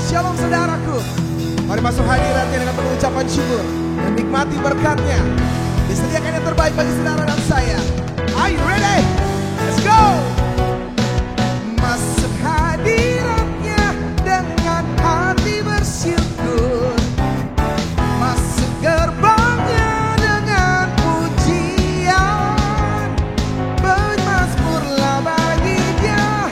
Shalom saudaraku. Mari masuk hadiratnya dengan pengucapan syukur dan nikmati berkatnya. Disediakan yang terbaik bagi saudara dan saya. Are you ready? Let's go. Masuk hadiratnya dengan hati bersyukur. Masuk gerbangnya dengan pujian. Bermazmurlah bagi Dia,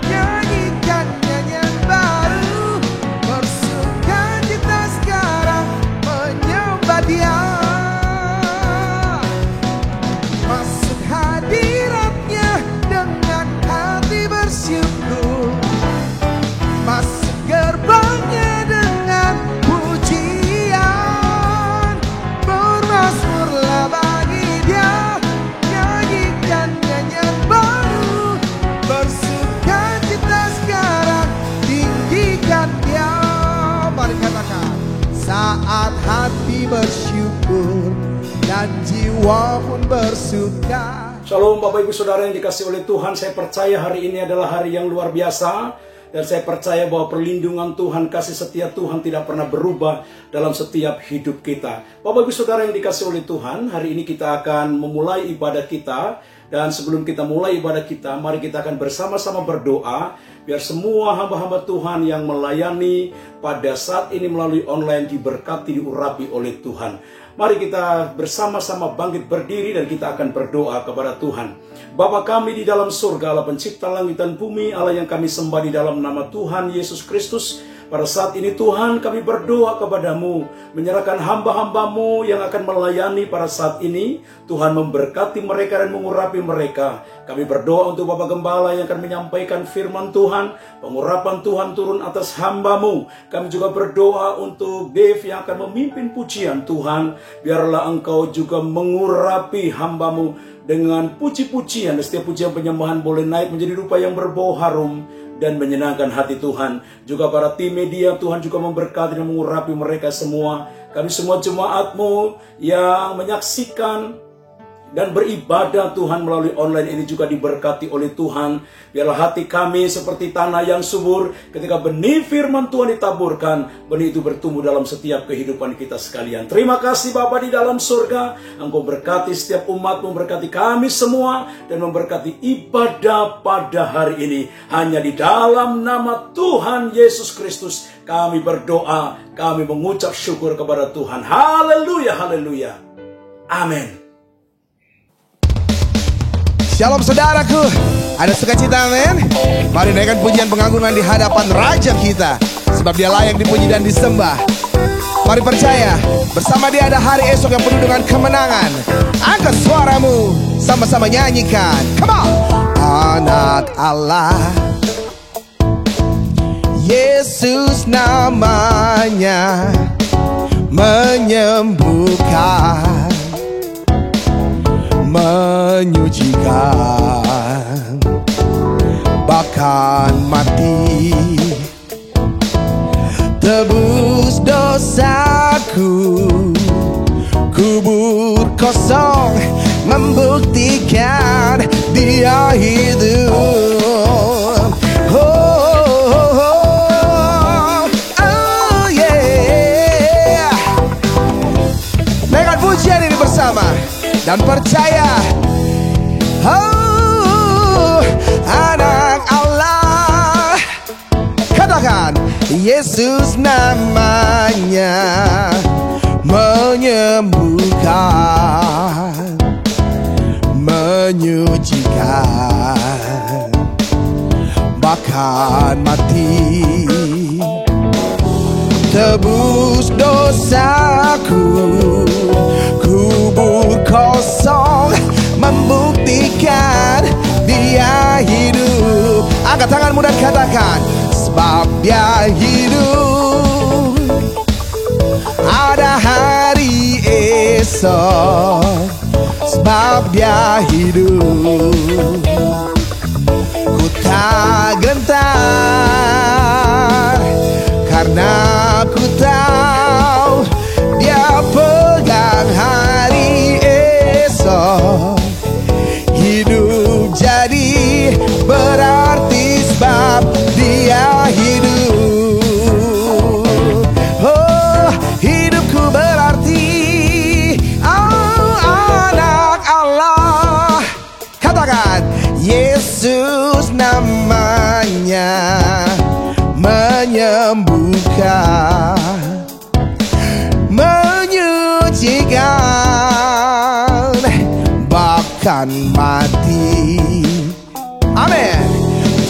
nyanyikan nyanyian baru. Bersukacita sekarang menyembah Dia. Masuk hadiratnya dengan hati bersyukur. Masuk gerbangnya dengan pujian. Bermazmurlah bagi Dia, nyanyikan nyanyian baru. Bersukacita sekarang, tinggikan Dia. Mari katakan, saat hati bersyukur dan jiwa pun bersuka. Shalom Bapak Ibu Saudara yang dikasihi oleh Tuhan. Saya percaya hari ini adalah hari yang luar biasa. Dan saya percaya bahwa perlindungan Tuhan, kasih setia Tuhan tidak pernah berubah dalam setiap hidup kita. Bapak Ibu Saudara yang dikasihi oleh Tuhan, hari ini kita akan memulai ibadah kita. Dan sebelum kita mulai ibadah kita, mari kita akan bersama-sama berdoa. Biar semua hamba-hamba Tuhan yang melayani pada saat ini melalui online diberkati, diurapi oleh Tuhan. Mari kita bersama-sama bangkit berdiri dan kita akan berdoa kepada Tuhan. Bapa kami di dalam surga, Allah pencipta langit dan bumi, Allah yang kami sembah di dalam nama Tuhan Yesus Kristus. Pada saat ini Tuhan kami berdoa kepadamu, menyerahkan hamba-hambamu yang akan melayani pada saat ini. Tuhan memberkati mereka dan mengurapi mereka. Kami berdoa untuk Bapak Gembala yang akan menyampaikan firman Tuhan. Pengurapan Tuhan turun atas hambamu. Kami juga berdoa untuk Dave yang akan memimpin pujian Tuhan. Biarlah Engkau juga mengurapi hambamu dengan puji-pujian. Setiap pujian penyembahan boleh naik menjadi rupa yang berbau harum dan menyenangkan hati Tuhan. Juga para tim media, Tuhan juga memberkati dan mengurapi mereka semua. Kami semua jemaat-Mu yang menyaksikan dan beribadah Tuhan melalui online ini juga diberkati oleh Tuhan. Biarlah hati kami seperti tanah yang subur. Ketika benih firman Tuhan ditaburkan, benih itu bertumbuh dalam setiap kehidupan kita sekalian. Terima kasih Bapa di dalam surga. Engkau berkati setiap umat-Mu, memberkati kami semua, dan memberkati ibadah pada hari ini. Hanya di dalam nama Tuhan Yesus Kristus kami berdoa, kami mengucap syukur kepada Tuhan. Haleluya, haleluya. Amin. Shalom saudaraku, ada sukacita amin. Mari naikkan pujian pengagungan di hadapan Raja kita, sebab Dia layak dipuji dan disembah. Mari percaya, bersama Dia ada hari esok yang penuh dengan kemenangan. Angkat suaramu, sama-sama nyanyikan. Come on. Anak Allah, Yesus namanya, menyembuhkan, menyucikan, bahkan mati, tebus dosaku, kubur kosong, membuktikan Dia hidup. Oh yeah. Naikkan pujian ini bersama dan percaya, oh, anak Allah. Katakan, Yesus namanya, menyembuhkan, menyucikan, bahkan mati, tebus dosaku, kubur kosong, membuktikan Dia hidup. Angkat tanganmu dan katakan, sebab Dia hidup, ada hari esok. Sebab Dia hidup, ku tak gentar, karena ku tahu Dia pegang hari esok. Hidup jadi berarti sebab Dia hidup. menyembuhkan, menyucikan, bahkan mati. Amin.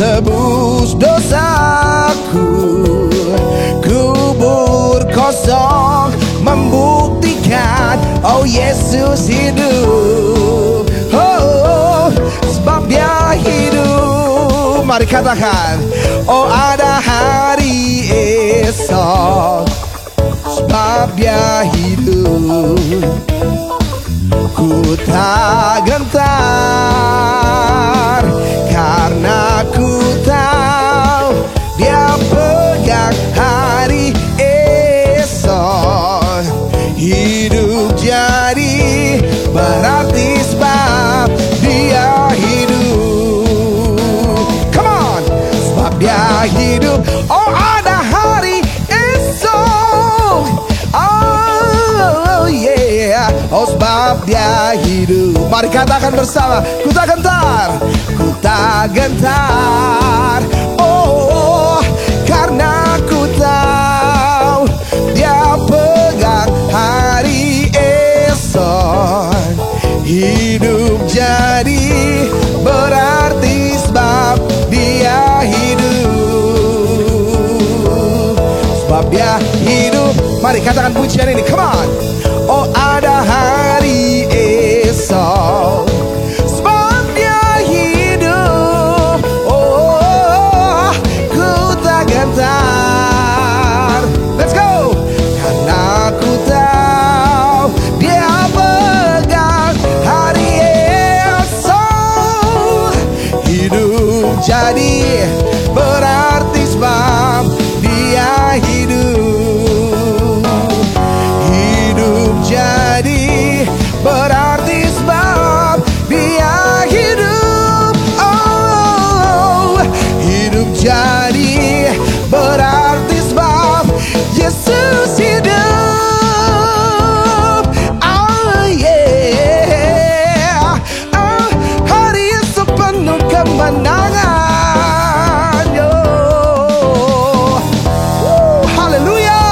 Tebus dosaku, kubur kosong membuktikan, oh Yesus hidup. Oh, sebab Dia hidup. Mari katakan, oh ada hari esok, sebab Dia hidup. Ku tak gentar, karena ku tahu Dia pegang hari esok. Hidup jadi berarti sebab Dia hidup. Come on, sebab Dia hidup. Oh ada hari esok. Oh yeah, oh sebab Dia hidup. Mari katakan bersama, ku tak gentar, ku tak gentar. Oh, karena ku tahu Dia pegang hari esok. Hidup jadi berarti sebab Dia hidup. Sebab Dia hidup. Mari katakan pujian ini, come on. Oh ada hari esok, sebab Dia hidup. Oh, ku tak gentar. Let's go. Karena ku tahu Dia pegang hari esok. Hidup jadi berarti sebab Dia hidup. Jadi berarti sebab Dia hidup. Oh, hidup jadi berarti sebab Yesus hidup. Oh yeah, oh, hari esok penuh kemenangan. Haleluya.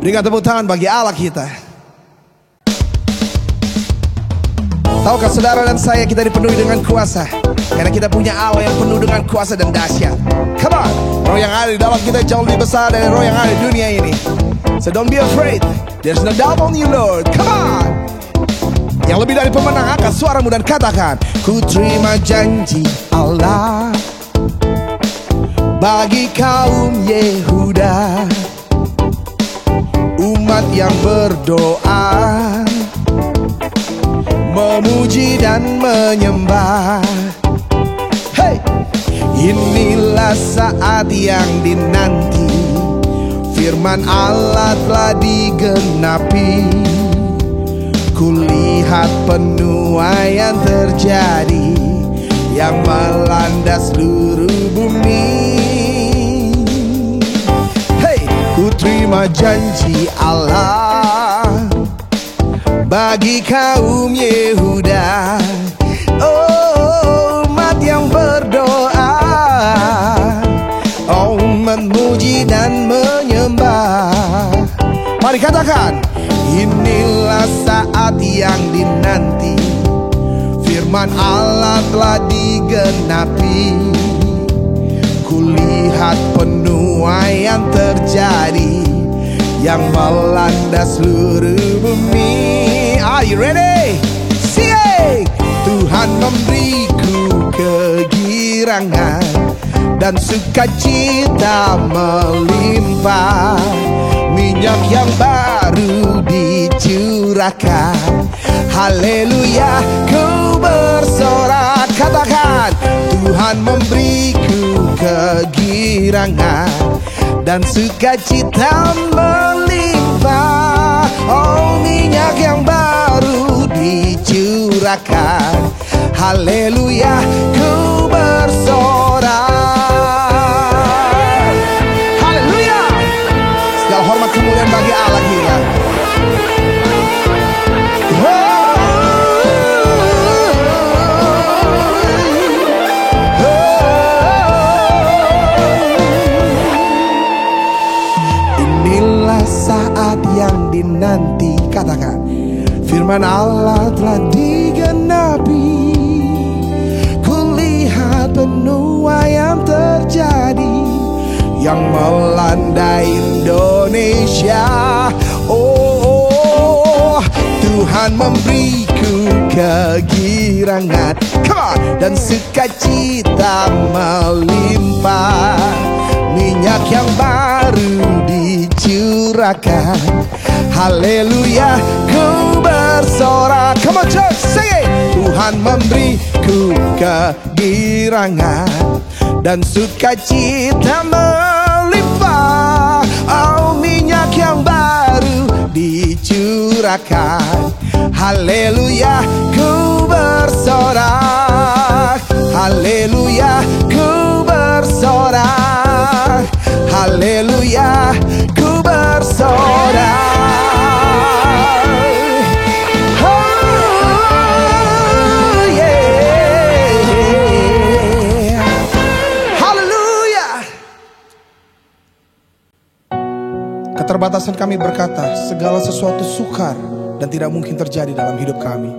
Berikan tepuk tangan bagi Allah kita. Tahukah saudara dan saya, kita dipenuhi dengan kuasa, karena kita punya Allah yang penuh dengan kuasa dan dahsyat. Come on, roh yang ada di dalam kita jauh lebih besar dari roh yang ada di dunia ini. So don't be afraid, there's no doubt on you Lord. Come on. Yang lebih dari pemenang, angkat suaramu dan katakan, ku terima janji Allah bagi kaum Yehuda, umat yang berdoa, memuji dan menyembah. Hey, inilah saat yang dinanti, firman Allah telah digenapi. Kulihat penuaian terjadi yang melanda seluruh bumi. Ku terima janji Allah bagi kaum Yehuda, oh, umat yang berdoa, oh, memuji dan menyembah. Mari katakan, inilah saat yang dinanti, firman Allah telah digenapi. Kulihat penuaian terjadi yang melanda seluruh bumi. Are you ready? Sing! Tuhan memberiku kegirangan dan sukacita melimpah. Minyak yang baru dicurahkan. Haleluya, ku bersorak. Katakan, Tuhan memberiku kegirangan dan sukacita melimpah. Oh, minyak yang baru dicurahkan. Haleluya, ku bersorak. Haleluya. Segala hormat kemuliaan bagi Allah kita. firman Allah telah digenapi. Kulihat benua yang terjadi, yang melanda Indonesia. Oh, Tuhan memberiku kegirangan, come on, dan sukacita melimpah. Minyak yang baru dicurahkan, haleluya, ku bersorak. Come on church, sing it. Tuhan memberiku kegirangan dan sukacita melimpah. Oh, minyak yang baru dicurahkan, haleluya, ku bersorak. Haleluya, ku bersorak. Haleluya, ku bersorak. Oh yeah. Haleluya. Keterbatasan kami berkata segala sesuatu sukar dan tidak mungkin terjadi dalam hidup kami.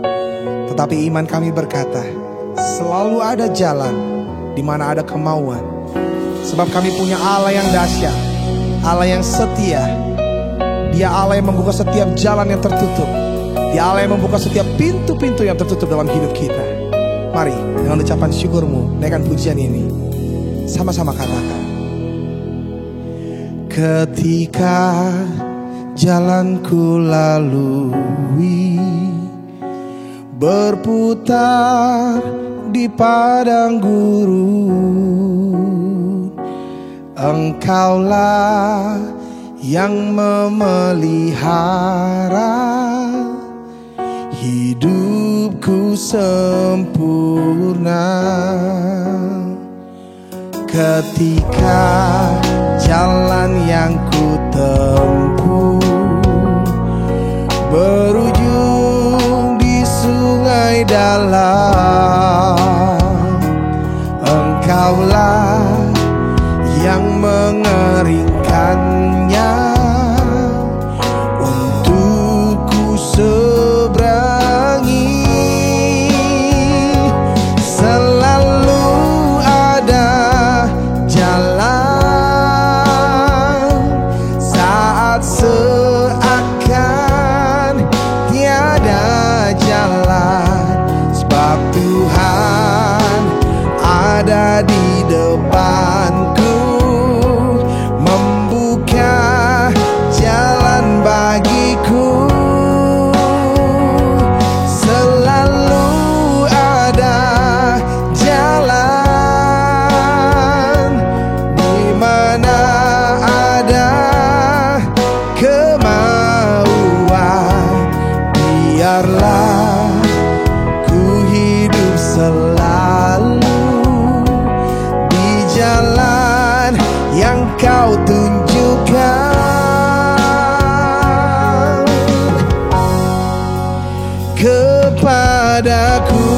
Tetapi iman kami berkata selalu ada jalan di mana ada kemauan. Sebab kami punya Allah yang dahsyat, Allah yang setia. Dia Allah yang membuka setiap jalan yang tertutup. Dia Allah yang membuka setiap pintu-pintu yang tertutup dalam hidup kita. Mari dengan ucapan syukurmu naikkan pujian ini. Sama-sama katakan. Ketika jalanku lalui, berputar di padang gurun, Engkaulah yang memelihara hidupku sempurna. Ketika jalan yang ku tempuh berujung di sungai dalam, Engkaulah yang mengeringkannya untuk ku seberangi. Selalu ada jalan saat seakan tiada jalan, sebab Tuhan ada di depanku, membuka jalan bagiku. Selalu ada jalan di mana ada kemauan. Biarlah ku hidup selalu di jalan yang kau tunjukkan kepadaku.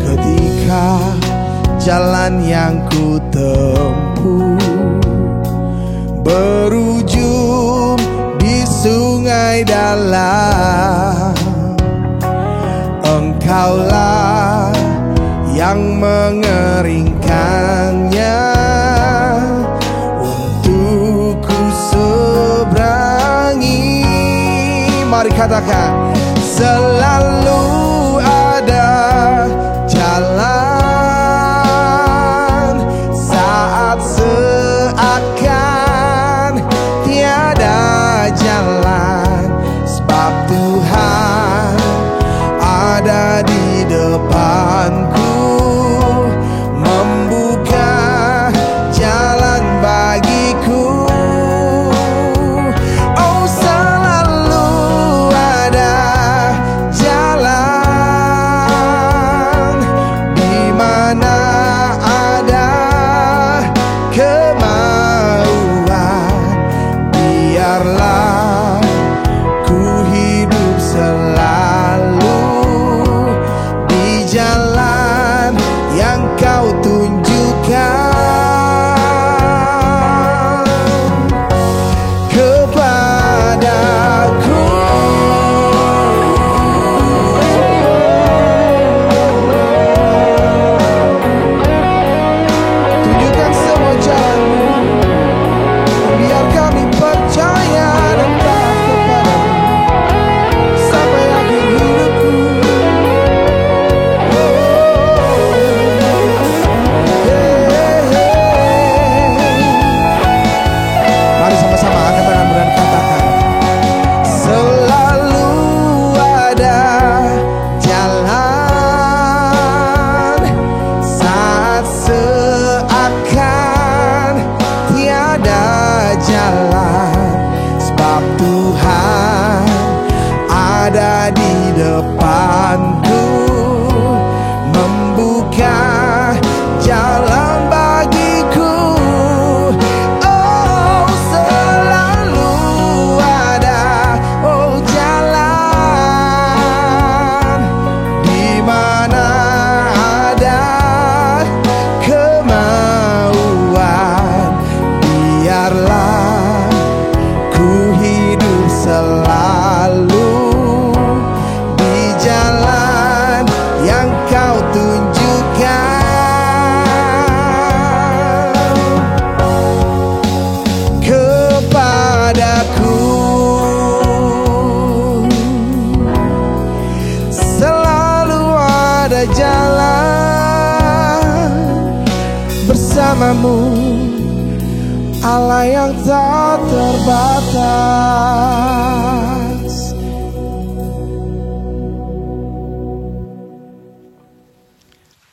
Ketika jalan yang ku tempuh berujung di sungai dalam, Engkaulah yang mengeringkannya untuk ku seberangi. Mari katakan, selalu ada jalan saat seakan tiada jalan, sebab Tuhan ada di depanku, membuka jalan bagiku. Oh, selalu ada namamu, Allah yang tak terbatas.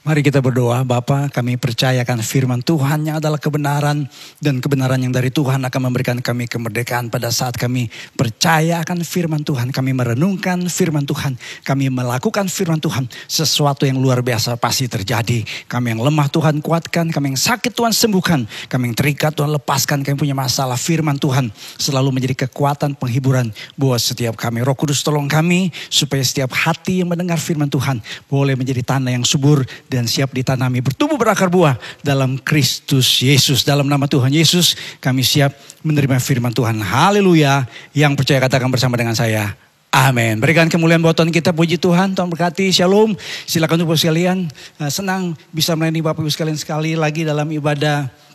Mari kita berdoa. Bapa, kami percayakan firman Tuhan yang adalah kebenaran, dan kebenaran yang dari Tuhan akan memberikan kami kemerdekaan. Pada saat kami percaya akan firman Tuhan, kami merenungkan firman Tuhan, kami melakukan firman Tuhan, sesuatu yang luar biasa pasti terjadi. Kami yang lemah Tuhan kuatkan, kami yang sakit Tuhan sembuhkan, kami yang terikat Tuhan lepaskan, kami punya masalah, firman Tuhan selalu menjadi kekuatan penghiburan buat setiap kami. Roh Kudus tolong kami supaya setiap hati yang mendengar firman Tuhan boleh menjadi tanah yang subur dan siap ditanami, bertumbuh berakar buah dalam Kristus Yesus. Dalam nama Tuhan Yesus kami siap menerima firman Tuhan. Haleluya. Yang percaya katakan bersama dengan saya, amin. Berikan kemuliaan buat Tuhan kita, puji Tuhan. Tuhan berkati, shalom. Silakan untuk sekalian, senang bisa melayani Bapak Ibu sekalian sekali lagi dalam ibadah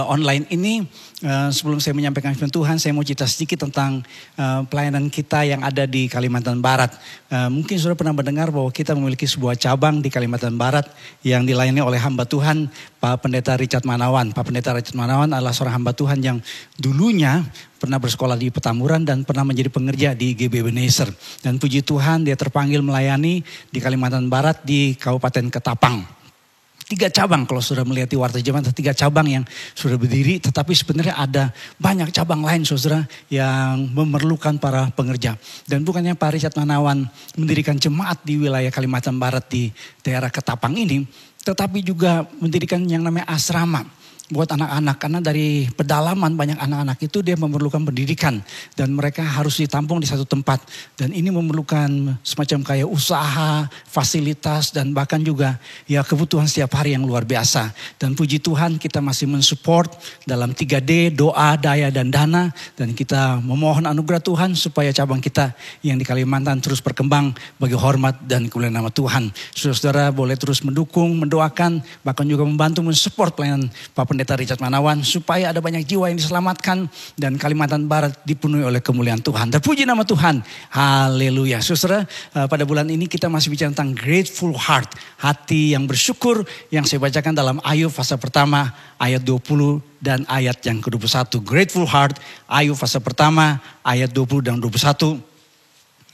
online ini. Sebelum saya menyampaikan firman Tuhan, saya mau cerita sedikit tentang pelayanan kita yang ada di Kalimantan Barat. Mungkin sudah pernah mendengar bahwa kita memiliki sebuah cabang di Kalimantan Barat yang dilayani oleh hamba Tuhan Pak Pendeta Richard Manawan. Pak Pendeta Richard Manawan adalah seorang hamba Tuhan yang dulunya pernah bersekolah di Petamburan dan pernah menjadi pengerja di GB Ebenezer. Dan puji Tuhan dia terpanggil melayani di Kalimantan Barat di Kabupaten Ketapang. 3 cabang, kalau sudah melihat di Warta Zaman, 3 cabang yang sudah berdiri, tetapi sebenarnya ada banyak cabang lain saudara yang memerlukan para pengerja. Dan bukannya Pak Richard Manawan mendirikan jemaat di wilayah Kalimantan Barat di daerah Ketapang ini, tetapi juga mendirikan yang namanya asrama buat anak-anak, karena dari pedalaman banyak anak-anak itu dia memerlukan pendidikan dan mereka harus ditampung di satu tempat, dan ini memerlukan semacam kayak usaha, fasilitas, dan bahkan juga ya kebutuhan setiap hari yang luar biasa. Dan puji Tuhan kita masih mensupport dalam 3D, doa, daya, dan dana, dan kita memohon anugerah Tuhan supaya cabang kita yang di Kalimantan terus berkembang bagi hormat dan kemuliaan nama Tuhan. Saudara-saudara boleh terus mendukung, mendoakan, bahkan juga membantu mensupport pelayanan Pak Pendeta Richard Manawan supaya ada banyak jiwa yang diselamatkan dan Kalimantan Barat dipenuhi oleh kemuliaan Tuhan. Terpuji nama Tuhan. Haleluya. Saudara, pada bulan ini kita masih bicara tentang grateful heart, hati yang bersyukur, yang saya bacakan dalam Ayub pasal pertama ayat 20 dan ayat yang ke-21. Grateful heart, Ayub pasal pertama ayat 20 dan 21.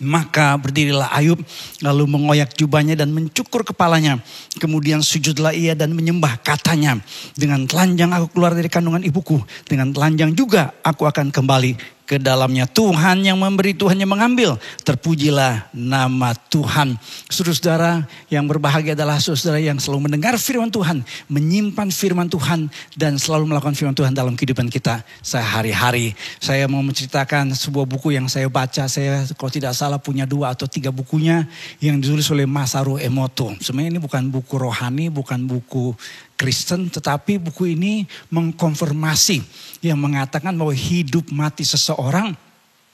Maka berdirilah Ayub, lalu mengoyak jubahnya dan mencukur kepalanya. Kemudian sujudlah ia dan menyembah, katanya, dengan telanjang aku keluar dari kandungan ibuku, dengan telanjang juga aku akan kembali ke dalamnya. Tuhan yang memberi, Tuhan yang mengambil. Terpujilah nama Tuhan. Saudara-saudara yang berbahagia adalah saudara yang selalu mendengar firman Tuhan, menyimpan firman Tuhan, dan selalu melakukan firman Tuhan dalam kehidupan kita sehari-hari. Saya mau menceritakan sebuah buku yang saya baca. Saya kalau tidak salah punya 2 atau 3 bukunya yang ditulis oleh Masaru Emoto. Sebenarnya ini bukan buku rohani, bukan buku Kristen, tetapi buku ini mengkonfirmasi yang mengatakan bahwa hidup mati seseorang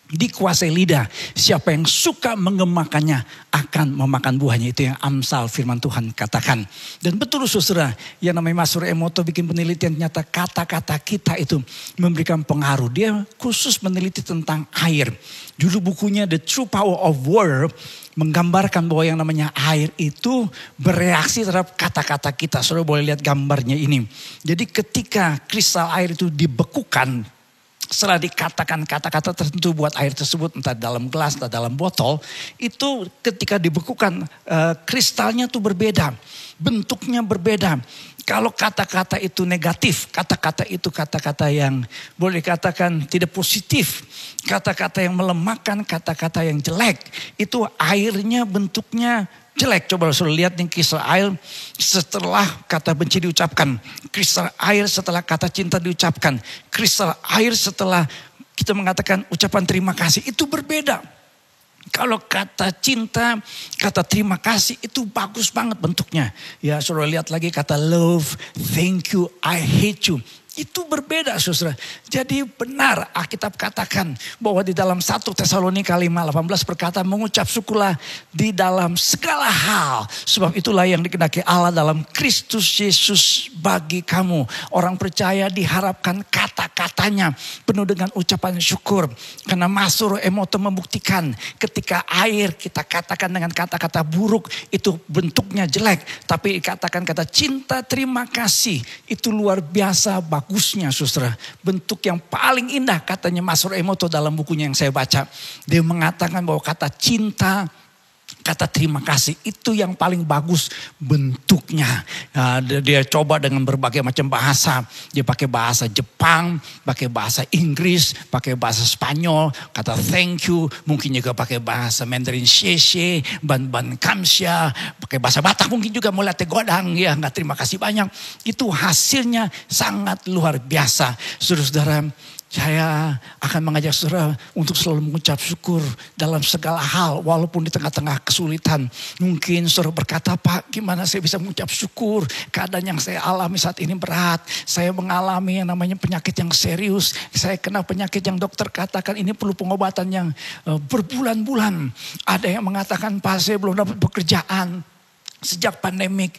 dikuasai lidah. Siapa yang suka mengemakannya akan memakan buahnya. Itu yang Amsal firman Tuhan katakan. Dan betul saudara, yang namanya Masaru Emoto bikin penelitian, ternyata kata-kata kita itu memberikan pengaruh. Dia khusus meneliti tentang air. Judul bukunya The True Power of Word, menggambarkan bahwa yang namanya air itu bereaksi terhadap kata-kata kita. Saudara boleh lihat gambarnya ini. Jadi ketika kristal air itu dibekukan, setelah dikatakan kata-kata tertentu buat air tersebut, entah dalam gelas atau dalam botol, itu ketika dibekukan kristalnya tuh berbeda, bentuknya berbeda. Kalau kata-kata itu negatif, kata-kata itu kata-kata yang boleh dikatakan tidak positif, kata-kata yang melemahkan, kata-kata yang jelek, itu airnya bentuknya jelek. Coba saudara lihat nih kristal air setelah kata benci diucapkan, kristal air setelah kata cinta diucapkan, kristal air setelah kita mengatakan ucapan terima kasih, itu berbeda. Kalau kata cinta, kata terima kasih itu bagus banget bentuknya. Ya saudara lihat lagi kata love, thank you, I hate you. Itu berbeda saudara. Jadi benar Alkitab katakan bahwa di dalam 1 Tesalonika 5:18 berkata mengucap syukurlah di dalam segala hal. Sebab itulah yang dikehendaki Allah dalam Kristus Yesus bagi kamu. Orang percaya diharapkan kata-katanya penuh dengan ucapan syukur. Karena Mazmur Emoto membuktikan ketika air kita katakan dengan kata-kata buruk itu bentuknya jelek. Tapi katakan kata cinta terima kasih itu luar biasa bagusnya saudara. Bentuk yang paling indah katanya Mazmur Emoto dalam bukunya yang saya baca. Dia mengatakan bahwa kata cinta, kata terima kasih itu yang paling bagus bentuknya. Dia coba dengan berbagai macam bahasa. Dia pakai bahasa Jepang, pakai bahasa Inggris, pakai bahasa Spanyol, kata thank you. Mungkin juga pakai bahasa Mandarin Xie, ban kamsia, pakai bahasa Batak mungkin juga mulai tegodang ya, nggak terima kasih banyak. Itu hasilnya sangat luar biasa. Saudara-saudara, saya akan mengajak saudara untuk selalu mengucap syukur dalam segala hal. Walaupun di tengah-tengah kesulitan. Mungkin saudara berkata, Pak gimana saya bisa mengucap syukur. Keadaan yang saya alami saat ini berat. Saya mengalami yang namanya penyakit yang serius. Saya kena penyakit yang dokter katakan ini perlu pengobatan yang berbulan-bulan. Ada yang mengatakan, Pak saya belum dapat pekerjaan. Sejak pandemik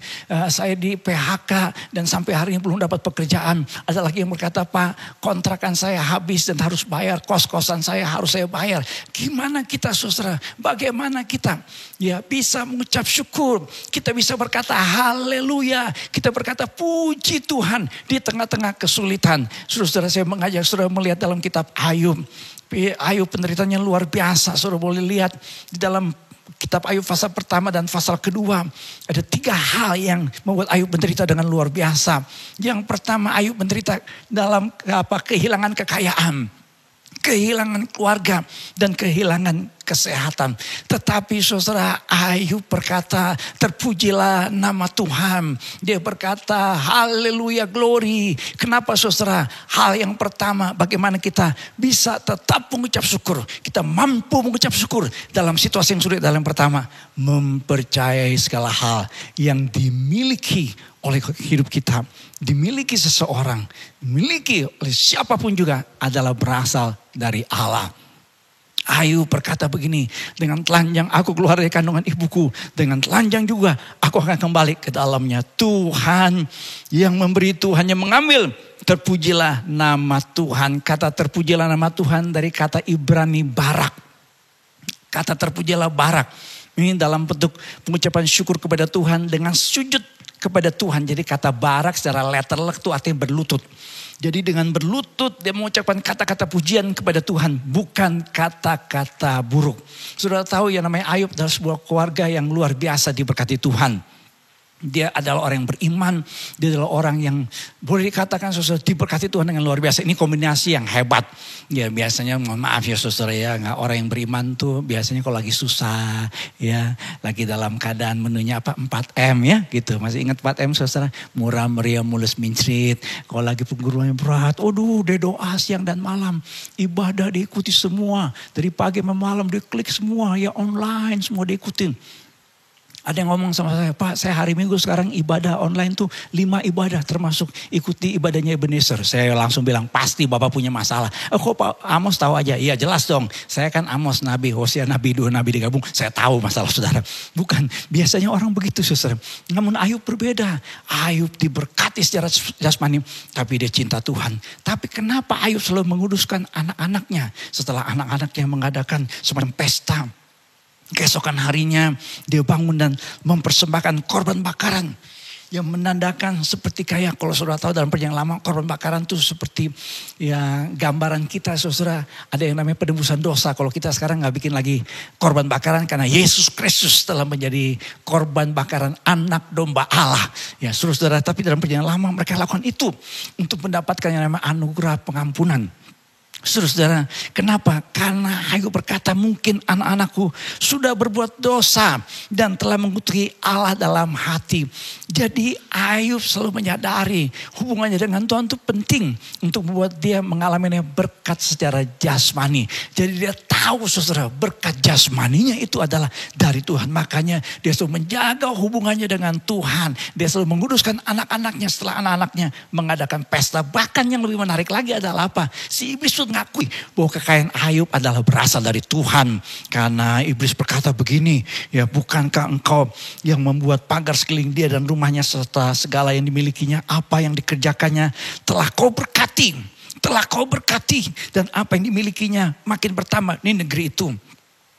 saya di PHK dan sampai hari ini belum dapat pekerjaan. Ada lagi yang berkata, Pak kontrakan saya habis dan harus bayar. Kos-kosan saya harus saya bayar. Gimana kita saudara? Bagaimana kita ya bisa mengucap syukur. Kita bisa berkata haleluya. Kita berkata puji Tuhan di tengah-tengah kesulitan. Saudara saya mengajak saudara melihat dalam kitab Ayub. Ayub penderitanya luar biasa. Saudara boleh lihat di dalam kitab Ayub pasal pertama dan pasal kedua. Ada 3 hal yang membuat Ayub menderita dengan luar biasa. Yang pertama Ayub menderita dalam kehilangan kekayaan. Kehilangan keluarga dan kehilangan kesehatan. Tetapi saudara Ayub berkata terpujilah nama Tuhan. Dia berkata haleluya glory. Kenapa saudara? Hal yang pertama bagaimana kita bisa tetap mengucap syukur. Kita mampu mengucap syukur dalam situasi yang sulit. Dalam pertama mempercayai segala hal yang dimiliki oleh hidup kita. Dimiliki seseorang. Dimiliki oleh siapapun juga adalah berasal dari Allah. Ayub berkata begini, dengan telanjang aku keluar dari kandungan ibuku, dengan telanjang juga aku akan kembali ke dalamnya. Tuhan yang memberi, Tuhan yang mengambil. Terpujilah nama Tuhan. Kata terpujilah nama Tuhan dari kata Ibrani barak. Kata terpujilah barak. Ini dalam bentuk pengucapan syukur kepada Tuhan dengan sujud kepada Tuhan. Jadi kata barak secara letterlek itu artinya berlutut. Jadi dengan berlutut dia mengucapkan kata-kata pujian kepada Tuhan. Bukan kata-kata buruk. Sudah tahu yang namanya Ayub adalah sebuah keluarga yang luar biasa diberkati Tuhan. Dia adalah orang yang beriman. Dia adalah orang yang boleh dikatakan saudara diberkati Tuhan dengan luar biasa. Ini kombinasi yang hebat. Ya biasanya mohon maaf ya saudara ya. Orang yang beriman tuh biasanya kalau lagi susah. Ya lagi dalam keadaan menunya apa 4M ya gitu. Masih ingat 4M saudara? Murah meriah mulus mincrit. Kalau lagi pengguruannya berat. Aduh dia doa siang dan malam. Ibadah diikuti semua. Dari pagi sampai malam diklik semua. Ya online semua diikutin. Ada yang ngomong sama saya, Pak saya hari Minggu sekarang ibadah online tuh 5 ibadah termasuk ikuti ibadahnya Ebenezer. Saya langsung bilang pasti Bapak punya masalah. Kok Pak Amos tahu aja? Iya jelas dong. Saya kan Amos Nabi, Hosea Nabi, 2 Nabi digabung. Saya tahu masalah saudara. Bukan, biasanya orang begitu saudara. Namun Ayub berbeda. Ayub diberkati secara jasmani tapi dia cinta Tuhan. Tapi kenapa Ayub selalu menguduskan anak-anaknya setelah anak-anaknya mengadakan semacam pesta? Keesokan harinya dia bangun dan mempersembahkan korban bakaran. Yang menandakan seperti kayak kalau saudara tahu dalam perjanjian lama korban bakaran itu seperti ya gambaran kita saudara. Ada yang namanya penebusan dosa. Kalau kita sekarang gak bikin lagi korban bakaran karena Yesus Kristus telah menjadi korban bakaran anak domba Allah. Ya saudara, tapi dalam perjanjian lama mereka lakukan itu untuk mendapatkan yang namanya anugerah pengampunan. Saudara, kenapa? Karena Ayub berkata mungkin anak-anakku sudah berbuat dosa dan telah mengikuti Allah dalam hati. Jadi Ayub selalu menyadari hubungannya dengan Tuhan itu penting untuk membuat dia mengalami berkat secara jasmani. Jadi dia tahu tahu saudara berkat jasmaninya itu adalah dari Tuhan. Makanya dia selalu menjaga hubungannya dengan Tuhan. Dia selalu menguduskan anak-anaknya setelah anak-anaknya mengadakan pesta. Bahkan yang lebih menarik lagi adalah apa? Si iblis itu mengakui bahwa kekayaan Ayub adalah berasal dari Tuhan. Karena iblis berkata begini, ya bukankah engkau yang membuat pagar sekeliling dia dan rumahnya serta segala yang dimilikinya, apa yang dikerjakannya telah kau berkati. Telah kau berkati dan apa yang dimilikinya makin bertambah di negeri itu.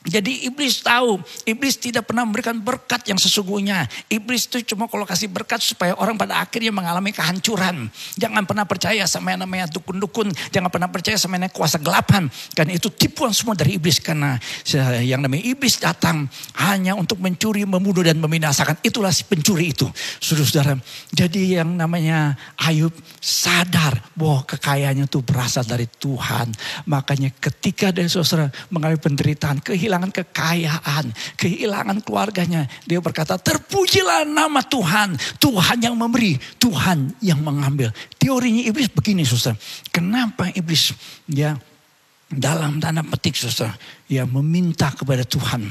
Jadi iblis tahu, iblis tidak pernah memberikan berkat yang sesungguhnya. Iblis itu cuma kalau kasih berkat supaya orang pada akhirnya mengalami kehancuran. Jangan pernah percaya sama yang namanya dukun-dukun. Jangan pernah percaya sama yang namanya kuasa gelapan. Karena itu tipuan semua dari iblis. Karena yang namanya iblis datang hanya untuk mencuri, membunuh dan membinasakan. Itulah si pencuri itu. Saudara-saudara, jadi yang namanya Ayub sadar bahwa kekayaannya itu berasal dari Tuhan. Makanya ketika dari saudara mengalami penderitaan, kehilangan kekayaan, kehilangan keluarganya, dia berkata, terpujilah nama Tuhan. Tuhan yang memberi, Tuhan yang mengambil. Teorinya iblis begini, saudara. Kenapa iblis ya dalam tanda petik, saudara, ya meminta kepada Tuhan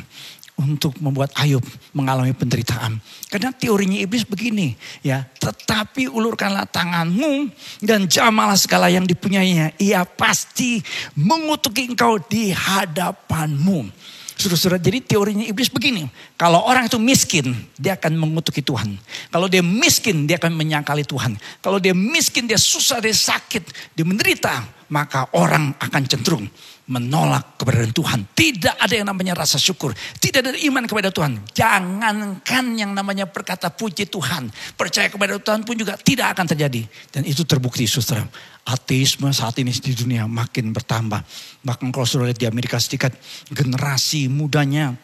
untuk membuat Ayub mengalami penderitaan? Karena teorinya iblis begini, ya, tetapi ulurkanlah tanganmu dan jamalah segala yang dipunyainya, ia pasti mengutuki engkau di hadapanmu. Saudara-saudara, jadi teorinya iblis begini. Kalau orang itu miskin, dia akan mengutuki Tuhan. Kalau dia miskin, dia akan menyangkali Tuhan. Kalau dia miskin, dia susah, dia sakit, dia menderita, maka orang akan cenderung menolak keberadaan Tuhan. Tidak ada yang namanya rasa syukur. Tidak ada iman kepada Tuhan. Jangankan yang namanya berkata puji Tuhan. Percaya kepada Tuhan pun juga tidak akan terjadi. Dan itu terbukti, saudara. Ateisme saat ini di dunia makin bertambah. Bahkan kalau saudara lihat di Amerika Serikat, generasi mudanya,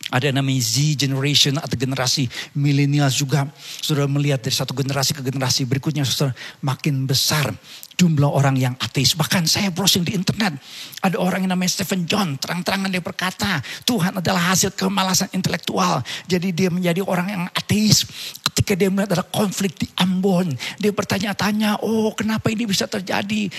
ada yang namanya Z generation atau generasi milenial juga. Saudara melihat dari satu generasi ke generasi berikutnya, saudara, makin besar jumlah orang yang ateis. Bahkan saya browsing di internet, ada orang yang namanya Stephen John, terang-terangan dia berkata, Tuhan adalah hasil kemalasan intelektual. Jadi dia menjadi orang yang ateis. Ketika dia melihat ada konflik di Ambon, dia bertanya-tanya, oh kenapa ini bisa terjadi?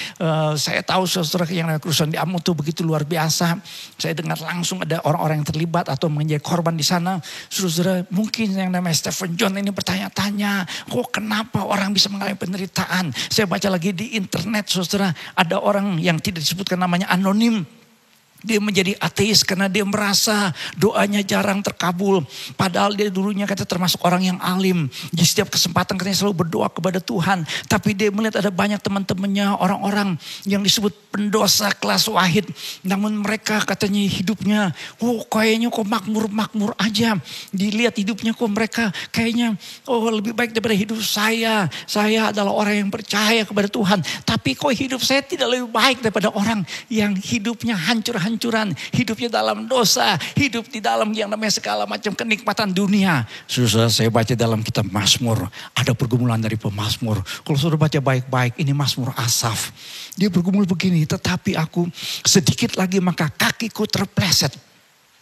Saya tahu saudara yang namanya kerusuhan di Ambon itu begitu luar biasa. Saya dengar langsung ada orang-orang yang terlibat atau menjadi korban di sana. Saudara, mungkin yang namanya Stephen John ini bertanya-tanya, kok kenapa orang bisa mengalami penderitaan? Saya baca lagi di internet, saudara, ada orang yang tidak disebutkan namanya, anonim. Dia menjadi ateis karena dia merasa doanya jarang terkabul. Padahal dia dulunya kata termasuk orang yang alim. Di setiap kesempatan katanya selalu berdoa kepada Tuhan. Tapi dia melihat ada banyak teman-temannya, orang-orang yang disebut pendosa kelas wahid. Namun mereka katanya hidupnya, oh kayaknya kok makmur-makmur aja. Dilihat hidupnya kok mereka kayaknya, oh lebih baik daripada hidup saya. Saya adalah orang yang percaya kepada Tuhan. Tapi kok hidup saya tidak lebih baik daripada orang yang hidupnya hancur-hancuran, hidupnya dalam dosa, hidup di dalam yang namanya segala macam kenikmatan dunia. Saudara, saya baca dalam kitab Mazmur, ada pergumulan dari pemazmur. Kalau saudara baca baik-baik, ini Mazmur Asaf. Dia bergumul begini, tetapi aku sedikit lagi maka kakiku terpleset.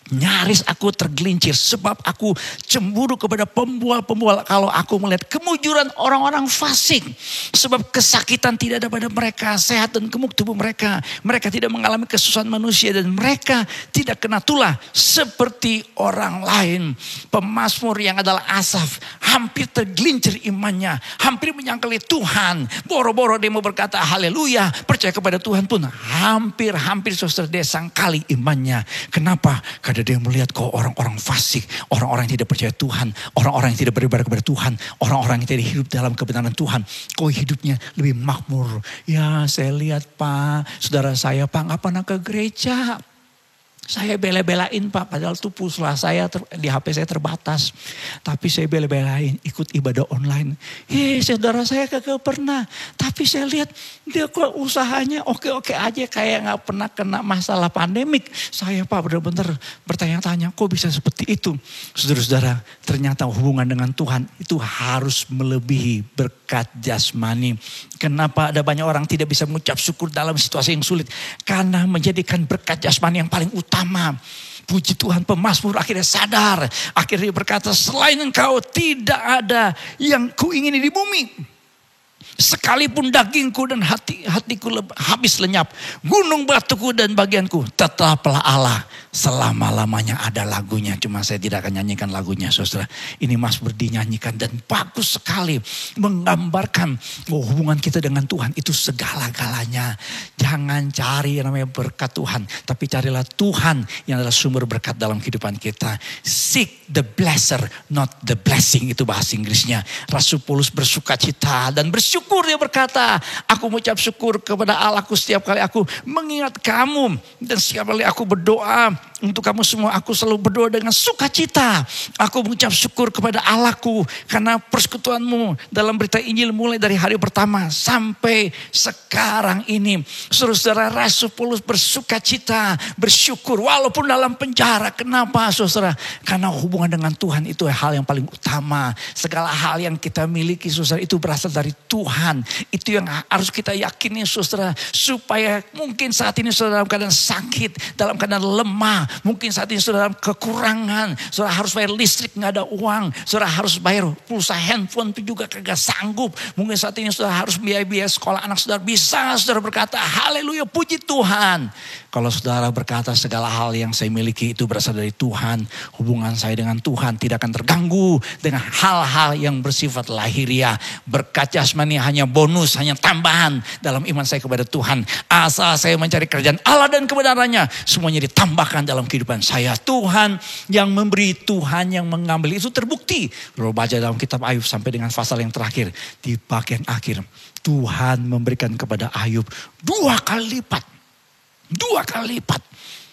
Nyaris aku tergelincir sebab aku cemburu kepada pembual-pembual kalau aku melihat kemujuran orang-orang fasik. Sebab kesakitan tidak ada pada mereka, sehat dan gemuk tubuh mereka. Mereka tidak mengalami kesusahan manusia dan mereka tidak kena tulah seperti orang lain. Pemazmur yang adalah Asaf hampir tergelincir imannya, hampir menyangkali Tuhan. Boro-boro dia mau berkata haleluya, percaya kepada Tuhan pun hampir saudara dia sangkali imannya. Kenapa? Karena dia melihat kok orang-orang fasik, orang-orang yang tidak percaya Tuhan, orang-orang yang tidak beribadah kepada Tuhan, orang-orang yang tidak hidup dalam kebenaran Tuhan, kok hidupnya lebih makmur. Ya saya lihat Pak, saudara saya Pak nggak pernah ke gereja. Saya bela-belain Pak, padahal tuh puslah saya di HP saya terbatas. Tapi saya bela-belain ikut ibadah online. Saudara saya kagak pernah. Tapi saya lihat dia kok usahanya oke-oke aja, kayak gak pernah kena masalah pandemik. Saya Pak benar-benar bertanya-tanya kok bisa seperti itu. Saudara-saudara, ternyata hubungan dengan Tuhan itu harus melebihi berkat jasmani. Kenapa ada banyak orang tidak bisa mengucap syukur dalam situasi yang sulit? Karena menjadikan berkat jasmani yang paling utama. Puji Tuhan, pemazmur akhirnya sadar. Akhirnya berkata, selain engkau tidak ada yang kuingini di bumi. Sekalipun dagingku dan hatiku habis lenyap, gunung batuku dan bagianku, tetaplah Allah selama-lamanya. Ada lagunya, cuma saya tidak akan nyanyikan lagunya, saudara. Ini Mazmur dinyanyikan dan bagus sekali menggambarkan bahwa hubungan kita dengan Tuhan itu segala-galanya. Jangan cari yang namanya berkat Tuhan, tapi carilah Tuhan yang adalah sumber berkat dalam kehidupan kita. Seek the blesser, not the blessing, itu bahasa Inggrisnya. Rasul Paulus bersuka cita dan bersyukur, dia berkata, aku mengucap syukur kepada Allahku setiap kali aku mengingat kamu, dan setiap kali aku berdoa untuk kamu semua, aku selalu berdoa dengan sukacita. Aku mengucap syukur kepada Allahku karena persekutuanmu dalam berita Injil mulai dari hari pertama sampai sekarang ini. Saudara, Rasul Paulus bersukacita, bersyukur walaupun dalam penjara. Kenapa, saudara? Karena hubungan dengan Tuhan itu hal yang paling utama. Segala hal yang kita miliki, saudara, itu berasal dari Tuhan. Itu yang harus kita yakini, saudara, supaya mungkin saat ini saudara dalam keadaan sakit, dalam keadaan lemah, mungkin saat ini saudara dalam kekurangan, saudara harus bayar listrik, nggak ada uang, saudara harus bayar pulsa handphone itu juga kagak sanggup, mungkin saat ini saudara harus biaya sekolah anak saudara, bisa saudara berkata haleluya, puji Tuhan. Kalau saudara berkata segala hal yang saya miliki itu berasal dari Tuhan, hubungan saya dengan Tuhan tidak akan terganggu dengan hal-hal yang bersifat lahiriah. Berkat jasmani hanya bonus, hanya tambahan dalam iman saya kepada Tuhan. Asal saya mencari kerajaan Allah dan kebenarannya, semuanya ditambahkan dalam kehidupan saya. Tuhan yang memberi, Tuhan yang mengambil, itu terbukti. Kalau baca dalam kitab Ayub sampai dengan pasal yang terakhir, di bagian akhir, Tuhan memberikan kepada Ayub 2 kali lipat. 2 kali lipat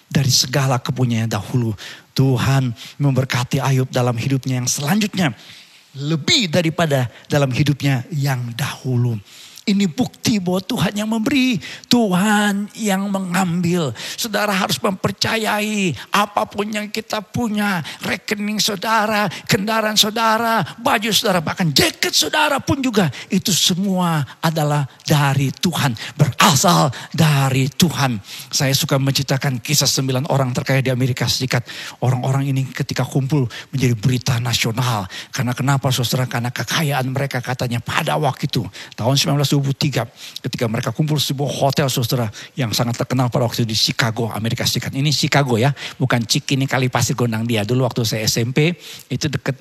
dari segala kepunyaan dahulu. Tuhan memberkati Ayub dalam hidupnya yang selanjutnya lebih daripada dalam hidupnya yang dahulu. Ini bukti bahwa Tuhan yang memberi, Tuhan yang mengambil. Saudara harus mempercayai apapun yang kita punya, rekening saudara, kendaraan saudara, baju saudara, bahkan jaket saudara pun juga, itu semua adalah dari Tuhan, berasal dari Tuhan. Saya suka menceritakan kisah 9 orang terkaya di Amerika Serikat. Orang-orang ini ketika kumpul menjadi berita nasional. Karena kenapa, saudara? Karena kekayaan mereka katanya pada waktu itu, tahun 1923, ketika mereka kumpul di sebuah hotel, saudara, yang sangat terkenal pada waktu itu di Chicago, Amerika Serikat. Ini Chicago ya, bukan Cikini Kalipasir Gondang Dia. Dulu waktu saya SMP, itu deket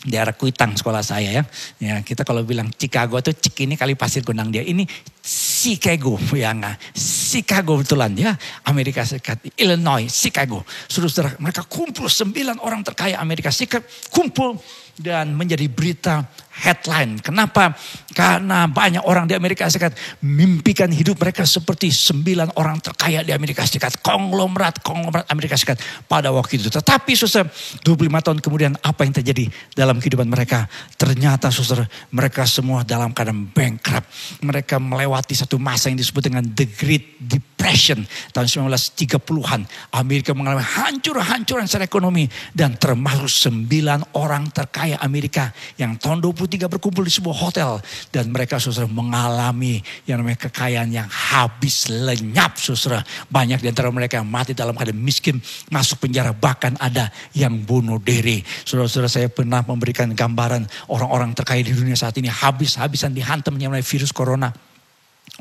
daerah Kuitang sekolah saya ya. Ya, kita kalau bilang Chicago itu Cikini Kalipasir Gondang Dia. Ini Chicago ya enggak? Chicago betulan ya, Amerika Serikat, Illinois, Chicago. Saudara, mereka kumpul 9 orang terkaya Amerika Serikat, kumpul dan menjadi berita headline. Kenapa? Karena banyak orang di Amerika Serikat mimpikan hidup mereka seperti 9 orang terkaya di Amerika Serikat. Konglomerat Amerika Serikat pada waktu itu. Tetapi saudara, 25 tahun kemudian apa yang terjadi dalam kehidupan mereka? Ternyata saudara, mereka semua dalam keadaan bankrupt. Mereka melewati satu masa yang disebut dengan The Great Depression. Tahun 1930-an. Amerika mengalami hancur-hancuran secara ekonomi. Dan termasuk 9 orang terkaya Amerika yang tahun 23 berkumpul di sebuah hotel. Dan mereka saudara mengalami yang namanya kekayaan yang habis lenyap, saudara. Banyak di antara mereka yang mati dalam keadaan miskin, masuk penjara, bahkan ada yang bunuh diri. Saudara-saudara, saya pernah memberikan gambaran orang-orang terkaya di dunia saat ini habis-habisan dihantam yang namanya virus corona.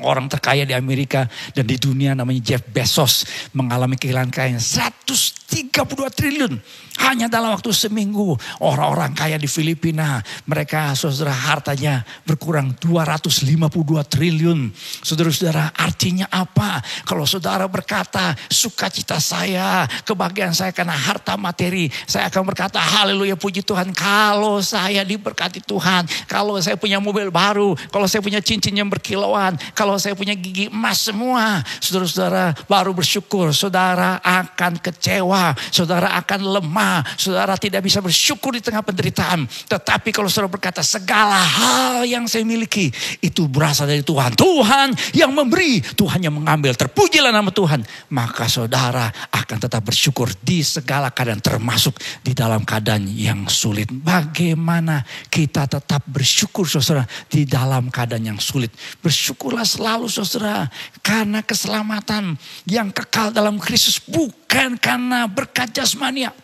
Orang terkaya di Amerika dan di dunia namanya Jeff Bezos mengalami kehilangan kekayaan 132 triliun hanya dalam waktu seminggu. Orang-orang kaya di Filipina, mereka saudara hartanya berkurang 252 triliun. Saudara-saudara, artinya apa? Kalau saudara berkata sukacita saya, kebahagiaan saya karena harta materi, saya akan berkata haleluya, puji Tuhan. Kalau saya diberkati Tuhan, kalau saya punya mobil baru, kalau saya punya cincin yang berkilauan, kalau saya punya gigi emas semua, saudara-saudara baru bersyukur. Saudara akan kecewa, saudara akan lemah, saudara tidak bisa bersyukur di tengah penderitaan. Tetapi kalau saudara berkata segala hal yang saya miliki itu berasal dari Tuhan, Tuhan yang memberi, Tuhan yang mengambil, terpujilah nama Tuhan, maka saudara akan tetap bersyukur di segala keadaan, termasuk di dalam keadaan yang sulit. Bagaimana kita tetap bersyukur, saudara, di dalam keadaan yang sulit? Bersyukurlah selalu, saudara, karena keselamatan yang kekal dalam Kristus, bukan karena berkat jasmania.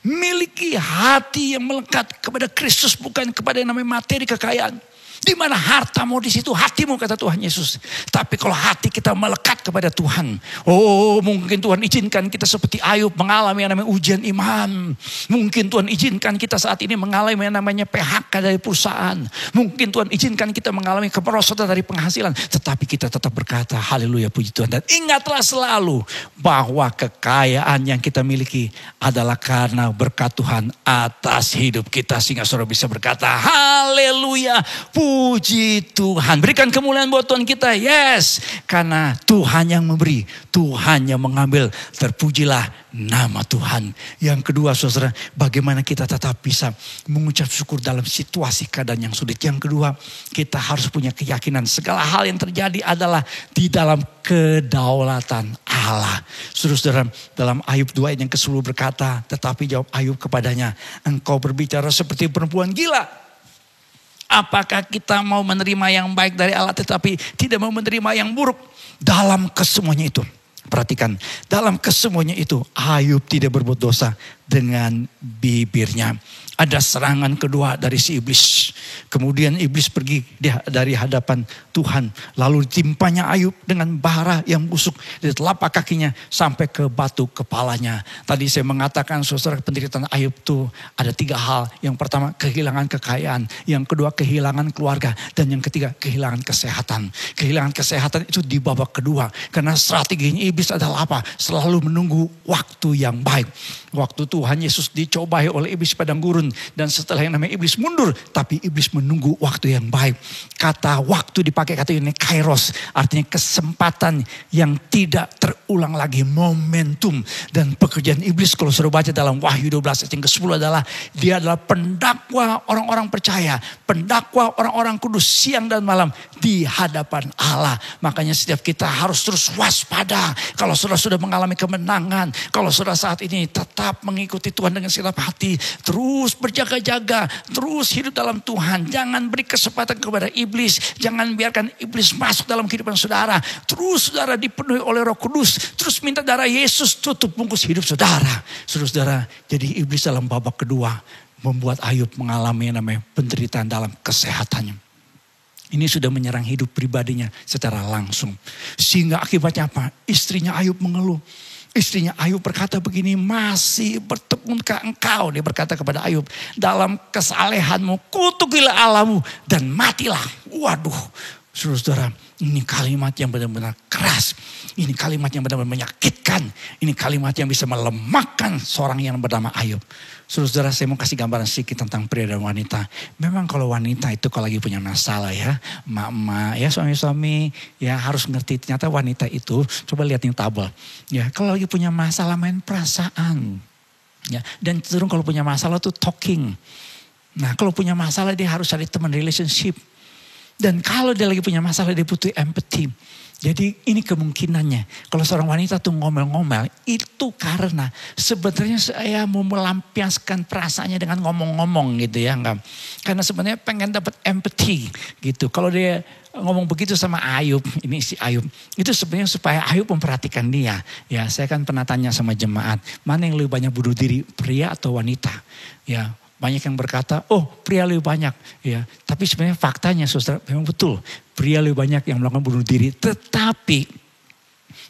Miliki hati yang melekat kepada Kristus, bukan kepada yang namanya materi kekayaan. Di mana hartamu di situ hatimu, kata Tuhan Yesus. Tapi kalau hati kita melekat kepada Tuhan, oh mungkin Tuhan izinkan kita seperti Ayub mengalami yang namanya ujian iman. Mungkin Tuhan izinkan kita saat ini mengalami yang namanya PHK dari perusahaan. Mungkin Tuhan izinkan kita mengalami kemerosotan dari penghasilan. Tetapi kita tetap berkata, haleluya, puji Tuhan. Dan ingatlah selalu bahwa kekayaan yang kita miliki adalah karena berkat Tuhan atas hidup kita. Sehingga saudara bisa berkata, haleluya, puji Tuhan. Berikan kemuliaan buat Tuhan kita. Yes. Karena Tuhan yang memberi, Tuhan yang mengambil. Terpujilah nama Tuhan. Yang kedua saudara, bagaimana kita tetap bisa mengucap syukur dalam situasi keadaan yang sulit. Yang kedua, kita harus punya keyakinan segala hal yang terjadi adalah di dalam kedaulatan Allah. Saudara, dalam Ayub 2 ayat yang ke-10 berkata, tetapi jawab Ayub kepadanya, engkau berbicara seperti perempuan gila. Apakah kita mau menerima yang baik dari Allah tetapi tidak mau menerima yang buruk? Dalam kesemuanya itu, perhatikan, dalam kesemuanya itu Ayub tidak berbuat dosa dengan bibirnya. Ada serangan kedua dari si iblis. Kemudian iblis pergi dari hadapan Tuhan. Lalu ditimpanya Ayub dengan bara yang busuk dari telapak kakinya sampai ke batu kepalanya. Tadi saya mengatakan saudara, penderitaan Ayub itu ada 3 hal. Yang pertama kehilangan kekayaan. Yang kedua kehilangan keluarga. Dan yang ketiga kehilangan kesehatan. Kehilangan kesehatan itu di babak kedua. Karena strateginya iblis adalah apa? Selalu menunggu waktu yang baik. Waktu Tuhan Yesus dicobai oleh iblis padang gurun. Dan setelah yang namanya iblis mundur. Tapi iblis menunggu waktu yang baik. Kata waktu dipakai kata ini kairos. Artinya kesempatan yang tidak terulang lagi. Momentum. Dan pekerjaan iblis kalau sudah baca dalam Wahyu 12 ayat yang ke-10 adalah. Dia adalah pendakwa orang-orang percaya. Pendakwa orang-orang kudus siang dan malam. Di hadapan Allah. Makanya setiap kita harus terus waspada. Kalau sudah mengalami kemenangan. Kalau sudah saat ini tetap mengikuti Tuhan dengan segala hati. Terus berjaga-jaga. Terus hidup dalam Tuhan. Jangan beri kesempatan kepada iblis. Jangan biarkan iblis masuk dalam kehidupan saudara. Terus saudara dipenuhi oleh Roh Kudus. Terus minta darah Yesus tutup bungkus hidup saudara. Saudara, jadi iblis dalam babak kedua membuat Ayub mengalami yang namanya penderitaan dalam kesehatannya. Ini sudah menyerang hidup pribadinya secara langsung. Sehingga akibatnya apa? Istrinya Ayub mengeluh. Istrinya Ayub berkata begini, masih bertepunkah engkau? Dia berkata kepada Ayub, dalam kesalehanmu kutukilah Allahmu dan matilah. Waduh, saudara, ini kalimat yang benar-benar keras. Ini kalimat yang benar-benar menyakitkan. Ini kalimat yang bisa melemahkan seorang yang bernama Ayub. Saudara, saya mau kasih gambaran sedikit tentang pria dan wanita. Memang kalau wanita itu kalau lagi punya masalah ya, emak-emak, ya suami-suami, ya harus ngerti ternyata wanita itu, coba lihat yang tabel. Ya, kalau lagi punya masalah main perasaan. Ya, dan cenderung kalau punya masalah tuh talking. Nah, kalau punya masalah dia harus cari teman relationship. Dan kalau dia lagi punya masalah dia butuh empathy. Jadi ini kemungkinannya. Kalau seorang wanita tuh ngomel-ngomel. Itu karena sebenarnya saya mau melampiaskan perasaannya dengan ngomong-ngomong gitu ya. Karena sebenarnya pengen dapat empathy gitu. Kalau dia ngomong begitu sama Ayub. Ini si Ayub. Itu sebenarnya supaya Ayub memperhatikan dia. Ya, saya kan pernah tanya sama jemaat. Mana yang lebih banyak bunuh diri? Pria atau wanita? Ya. Banyak yang berkata, oh pria lebih banyak. Ya, tapi sebenarnya faktanya saudara memang betul. Pria lebih banyak yang melakukan bunuh diri. Tetapi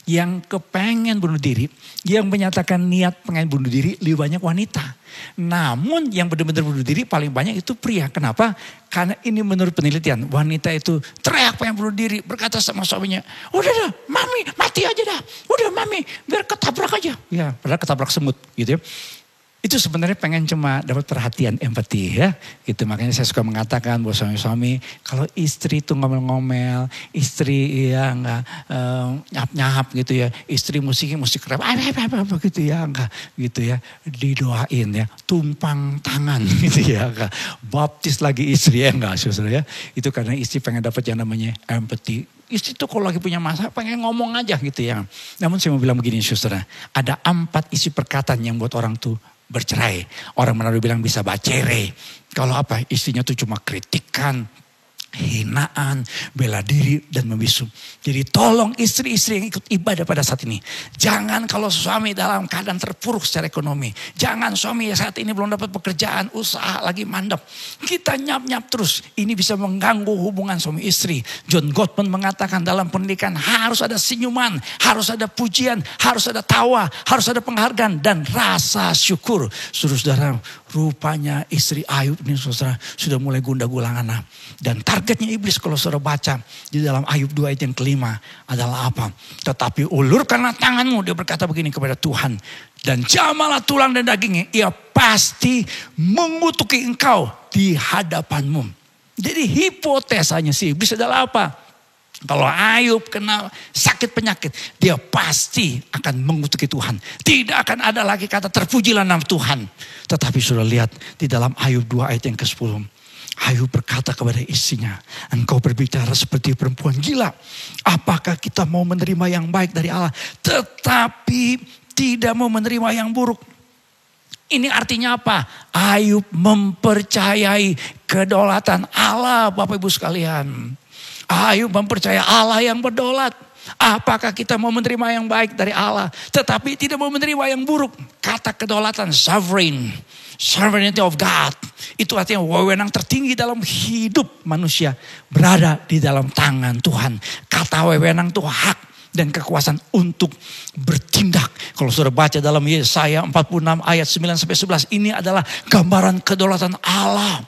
yang kepengen bunuh diri, yang menyatakan niat pengen bunuh diri lebih banyak wanita. Namun yang benar-benar bunuh diri paling banyak itu pria. Kenapa? Karena ini menurut penelitian. Wanita itu teriak pengen bunuh diri. Berkata sama suaminya, udah dah mami mati aja dah. Udah mami biar ketabrak aja. Ya, padahal ketabrak semut gitu ya. Itu sebenarnya pengen cuma dapat perhatian, empati ya. Gitu, makanya saya suka mengatakan buat suami-suami, kalau istri itu ngomel-ngomel, istri ya enggak nyap-nyap gitu ya, istri musik rap, apa gitu ya, enggak gitu ya, didoain ya, tumpang tangan gitu ya, enggak. Baptis lagi istri ya enggak, saudara ya. Itu karena istri pengen dapat yang namanya empati. Istri itu kalau lagi punya masalah pengen ngomong aja gitu ya. Namun saya mau bilang begini saudara, ada 4 isi perkataan yang buat orang tuh bercerai. Orang Manado bilang bisa bacere. Kalau apa? Istrinya tuh cuma kritikan, hinaan, bela diri, dan membisu. Jadi tolong istri-istri yang ikut ibadah pada saat ini. Jangan kalau suami dalam keadaan terpuruk secara ekonomi. Jangan suami saat ini belum dapat pekerjaan, usaha lagi mandap. Kita nyap-nyap terus. Ini bisa mengganggu hubungan suami istri. John Gottman mengatakan dalam pendidikan harus ada senyuman, harus ada pujian, harus ada tawa, harus ada penghargaan, dan rasa syukur. Saudara, rupanya istri Ayub ini saudara sudah mulai gundah gulana. Dan targetnya iblis kalau saudara baca di dalam Ayub 2 ayat yang kelima adalah apa? Tetapi ulurkanlah tanganmu, dia berkata begini kepada Tuhan. Dan jamalah tulang dan dagingnya, ia pasti mengutuki engkau di hadapanmu. Jadi hipotesanya sih iblis adalah apa? Kalau Ayub kena sakit penyakit, dia pasti akan mengutuki Tuhan. Tidak akan ada lagi kata terpujilah nama Tuhan. Tetapi sudah lihat di dalam Ayub 2 ayat yang ke-10. Ayub berkata kepada istrinya, engkau berbicara seperti perempuan gila. Apakah kita mau menerima yang baik dari Allah, tetapi tidak mau menerima yang buruk? Ini artinya apa? Ayub mempercayai kedaulatan Allah, Bapak Ibu sekalian. Ayub mempercayai Allah yang berdaulat. Apakah kita mau menerima yang baik dari Allah, tetapi tidak mau menerima yang buruk? Kata kedaulatan, sovereignty of God. Itu artinya wewenang tertinggi dalam hidup manusia berada di dalam tangan Tuhan. Kata wewenang itu hak dan kekuasaan untuk bertindak. Kalau saudara baca dalam Yesaya 46 ayat 9-11, ini adalah gambaran kedaulatan Allah.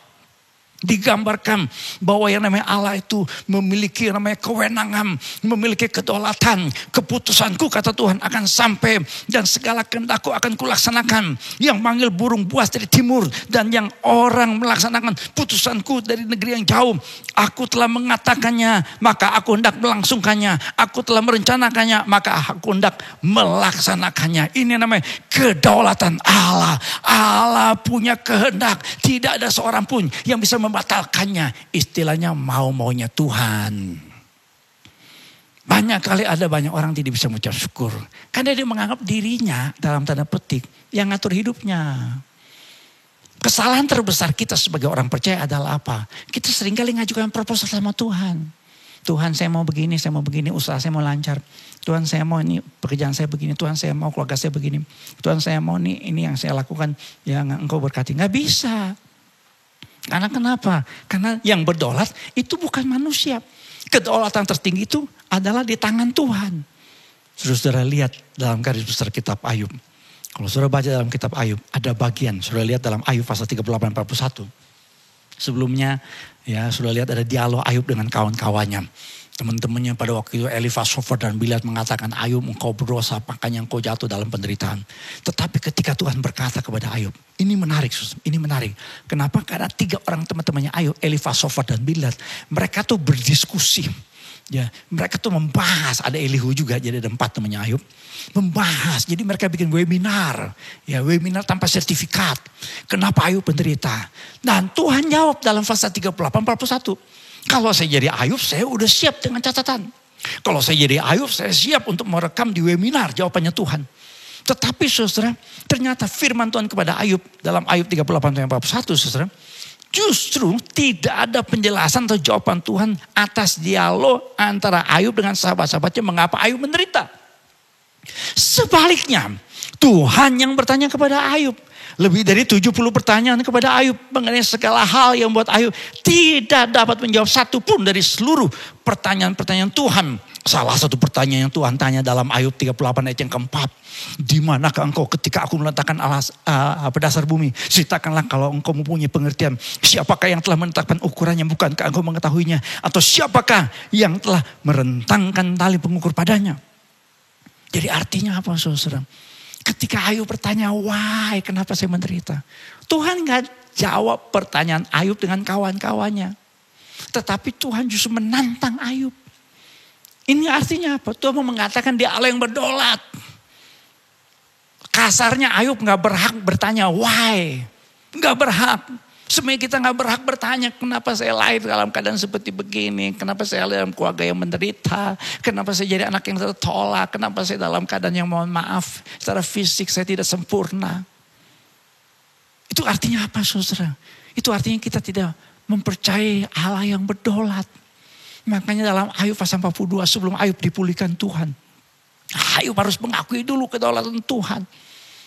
Digambarkan bahwa yang namanya Allah itu memiliki namanya kewenangan, memiliki kedaulatan. Keputusanku kata Tuhan akan sampai dan segala kehendakku akan kulaksanakan. Yang manggil burung buas dari timur dan yang orang melaksanakan putusanku dari negeri yang jauh. Aku telah mengatakannya, maka aku hendak melangsungkannya. Aku telah merencanakannya, maka aku hendak melaksanakannya. Ini namanya kedaulatan Allah. Allah punya kehendak. Tidak ada seorang pun yang bisa membatalkannya. Istilahnya mau-maunya Tuhan. Banyak kali ada banyak orang tidak bisa mengucap syukur. Karena dia menganggap dirinya dalam tanda petik yang ngatur hidupnya. Kesalahan terbesar kita sebagai orang percaya adalah apa? Kita seringkali ngajukan proposal sama Tuhan. Tuhan saya mau begini, usaha saya mau lancar. Tuhan saya mau ini, pekerjaan saya begini. Tuhan saya mau keluarga saya begini. Tuhan saya mau ini yang saya lakukan yang engkau berkati. Gak bisa. Karena kenapa? Karena yang berdaulat itu bukan manusia. Kedaulatan tertinggi itu adalah di tangan Tuhan. Saudara lihat dalam garis besar kitab Ayub. Kalau saudara baca dalam kitab Ayub, ada bagian. Saudara lihat dalam Ayub pasal 38-41. Sebelumnya ya saudara lihat ada dialog Ayub dengan kawan-kawannya. Teman-temannya pada waktu itu Elifaz, Sofar dan Bildad mengatakan, Ayub engkau berdosa, makanya engkau jatuh dalam penderitaan. Tetapi ketika Tuhan berkata kepada Ayub, ini menarik, ini menarik. Kenapa? Karena 3 orang teman-temannya Ayub, Elifaz, Sofar dan Bildad, mereka tuh berdiskusi. Ya, mereka tuh membahas, ada Elihu juga, jadi ada 4 temannya Ayub. Membahas, jadi mereka bikin webinar. Ya, webinar tanpa sertifikat. Kenapa Ayub menderita? Dan Tuhan jawab dalam pasal 38-41. Kalau saya jadi Ayub, saya udah siap dengan catatan. Kalau saya jadi Ayub, saya siap untuk merekam di webinar jawabannya Tuhan. Tetapi saudara, ternyata firman Tuhan kepada Ayub dalam Ayub 38-41 saudara. Justru tidak ada penjelasan atau jawaban Tuhan atas dialog antara Ayub dengan sahabat-sahabatnya mengapa Ayub menderita. Sebaliknya, Tuhan yang bertanya kepada Ayub. Lebih dari 70 pertanyaan kepada Ayub mengenai segala hal yang membuat Ayub tidak dapat menjawab satu pun dari seluruh pertanyaan-pertanyaan Tuhan. Salah satu pertanyaan yang Tuhan tanya dalam Ayub 38 ayat yang keempat. Di manakah engkau ketika aku meletakkan dasar bumi? Ceritakanlah kalau engkau mempunyai pengertian. Siapakah yang telah menetapkan ukurannya? Bukankah engkau mengetahuinya? Atau siapakah yang telah merentangkan tali pengukur padanya? Jadi artinya apa saudara? Ketika Ayub bertanya, why, kenapa saya menderita? Tuhan gak jawab pertanyaan Ayub dengan kawan-kawannya. Tetapi Tuhan justru menantang Ayub. Ini artinya apa? Tuhan mau mengatakan dia Allah yang berdaulat. Kasarnya Ayub gak berhak bertanya why. Gak berhak. Sebenarnya kita gak berhak bertanya kenapa saya lahir dalam keadaan seperti begini. Kenapa saya dalam keluarga yang menderita. Kenapa saya jadi anak yang tertolak. Kenapa saya dalam keadaan yang mohon maaf. Secara fisik saya tidak sempurna. Itu artinya apa saudara? Itu artinya kita tidak mempercayai Allah yang berdaulat. Makanya dalam Ayub pasal 42 sebelum Ayub dipulihkan Tuhan, Ayub harus mengakui dulu kedaulatan Tuhan.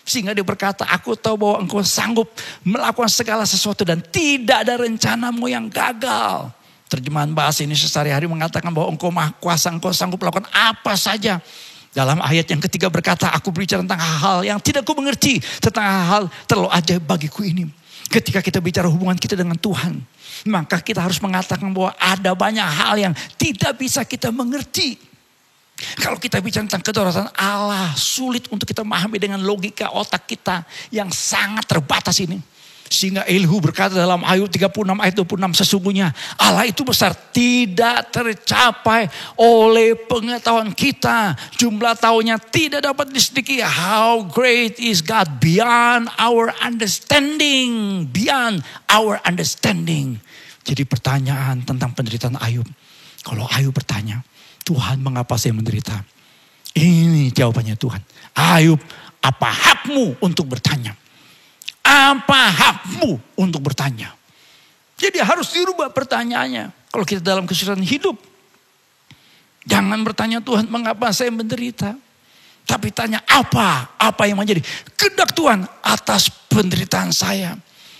Sehingga dia berkata, aku tahu bahwa engkau sanggup melakukan segala sesuatu dan tidak ada rencanamu yang gagal. Terjemahan bahasa Indonesia sehari-hari mengatakan bahwa engkau maha kuasa, engkau sanggup melakukan apa saja. Dalam ayat yang ketiga berkata, aku berbicara tentang hal-hal yang tidak ku mengerti, tentang hal-hal terlalu ajaib bagiku ini. Ketika kita bicara hubungan kita dengan Tuhan, maka kita harus mengatakan bahwa ada banyak hal yang tidak bisa kita mengerti. Kalau kita bicara tentang kedaulatan Allah, sulit untuk kita memahami dengan logika otak kita yang sangat terbatas ini. Sehingga Elihu berkata dalam Ayub 36 ayat 26, sesungguhnya Allah itu besar, tidak tercapai oleh pengetahuan kita. Jumlah tahunnya tidak dapat disediki. How great is God, beyond our understanding. Beyond our understanding. Jadi pertanyaan tentang penderitaan Ayub. Kalau Ayub bertanya, Tuhan mengapa saya menderita? Ini jawabannya Tuhan. Ayub, apa hakmu untuk bertanya? Apa hakmu untuk bertanya? Jadi harus dirubah pertanyaannya. Kalau kita dalam kesulitan hidup, jangan bertanya Tuhan mengapa saya menderita. Tapi tanya apa yang menjadi kehendak Tuhan atas penderitaan saya.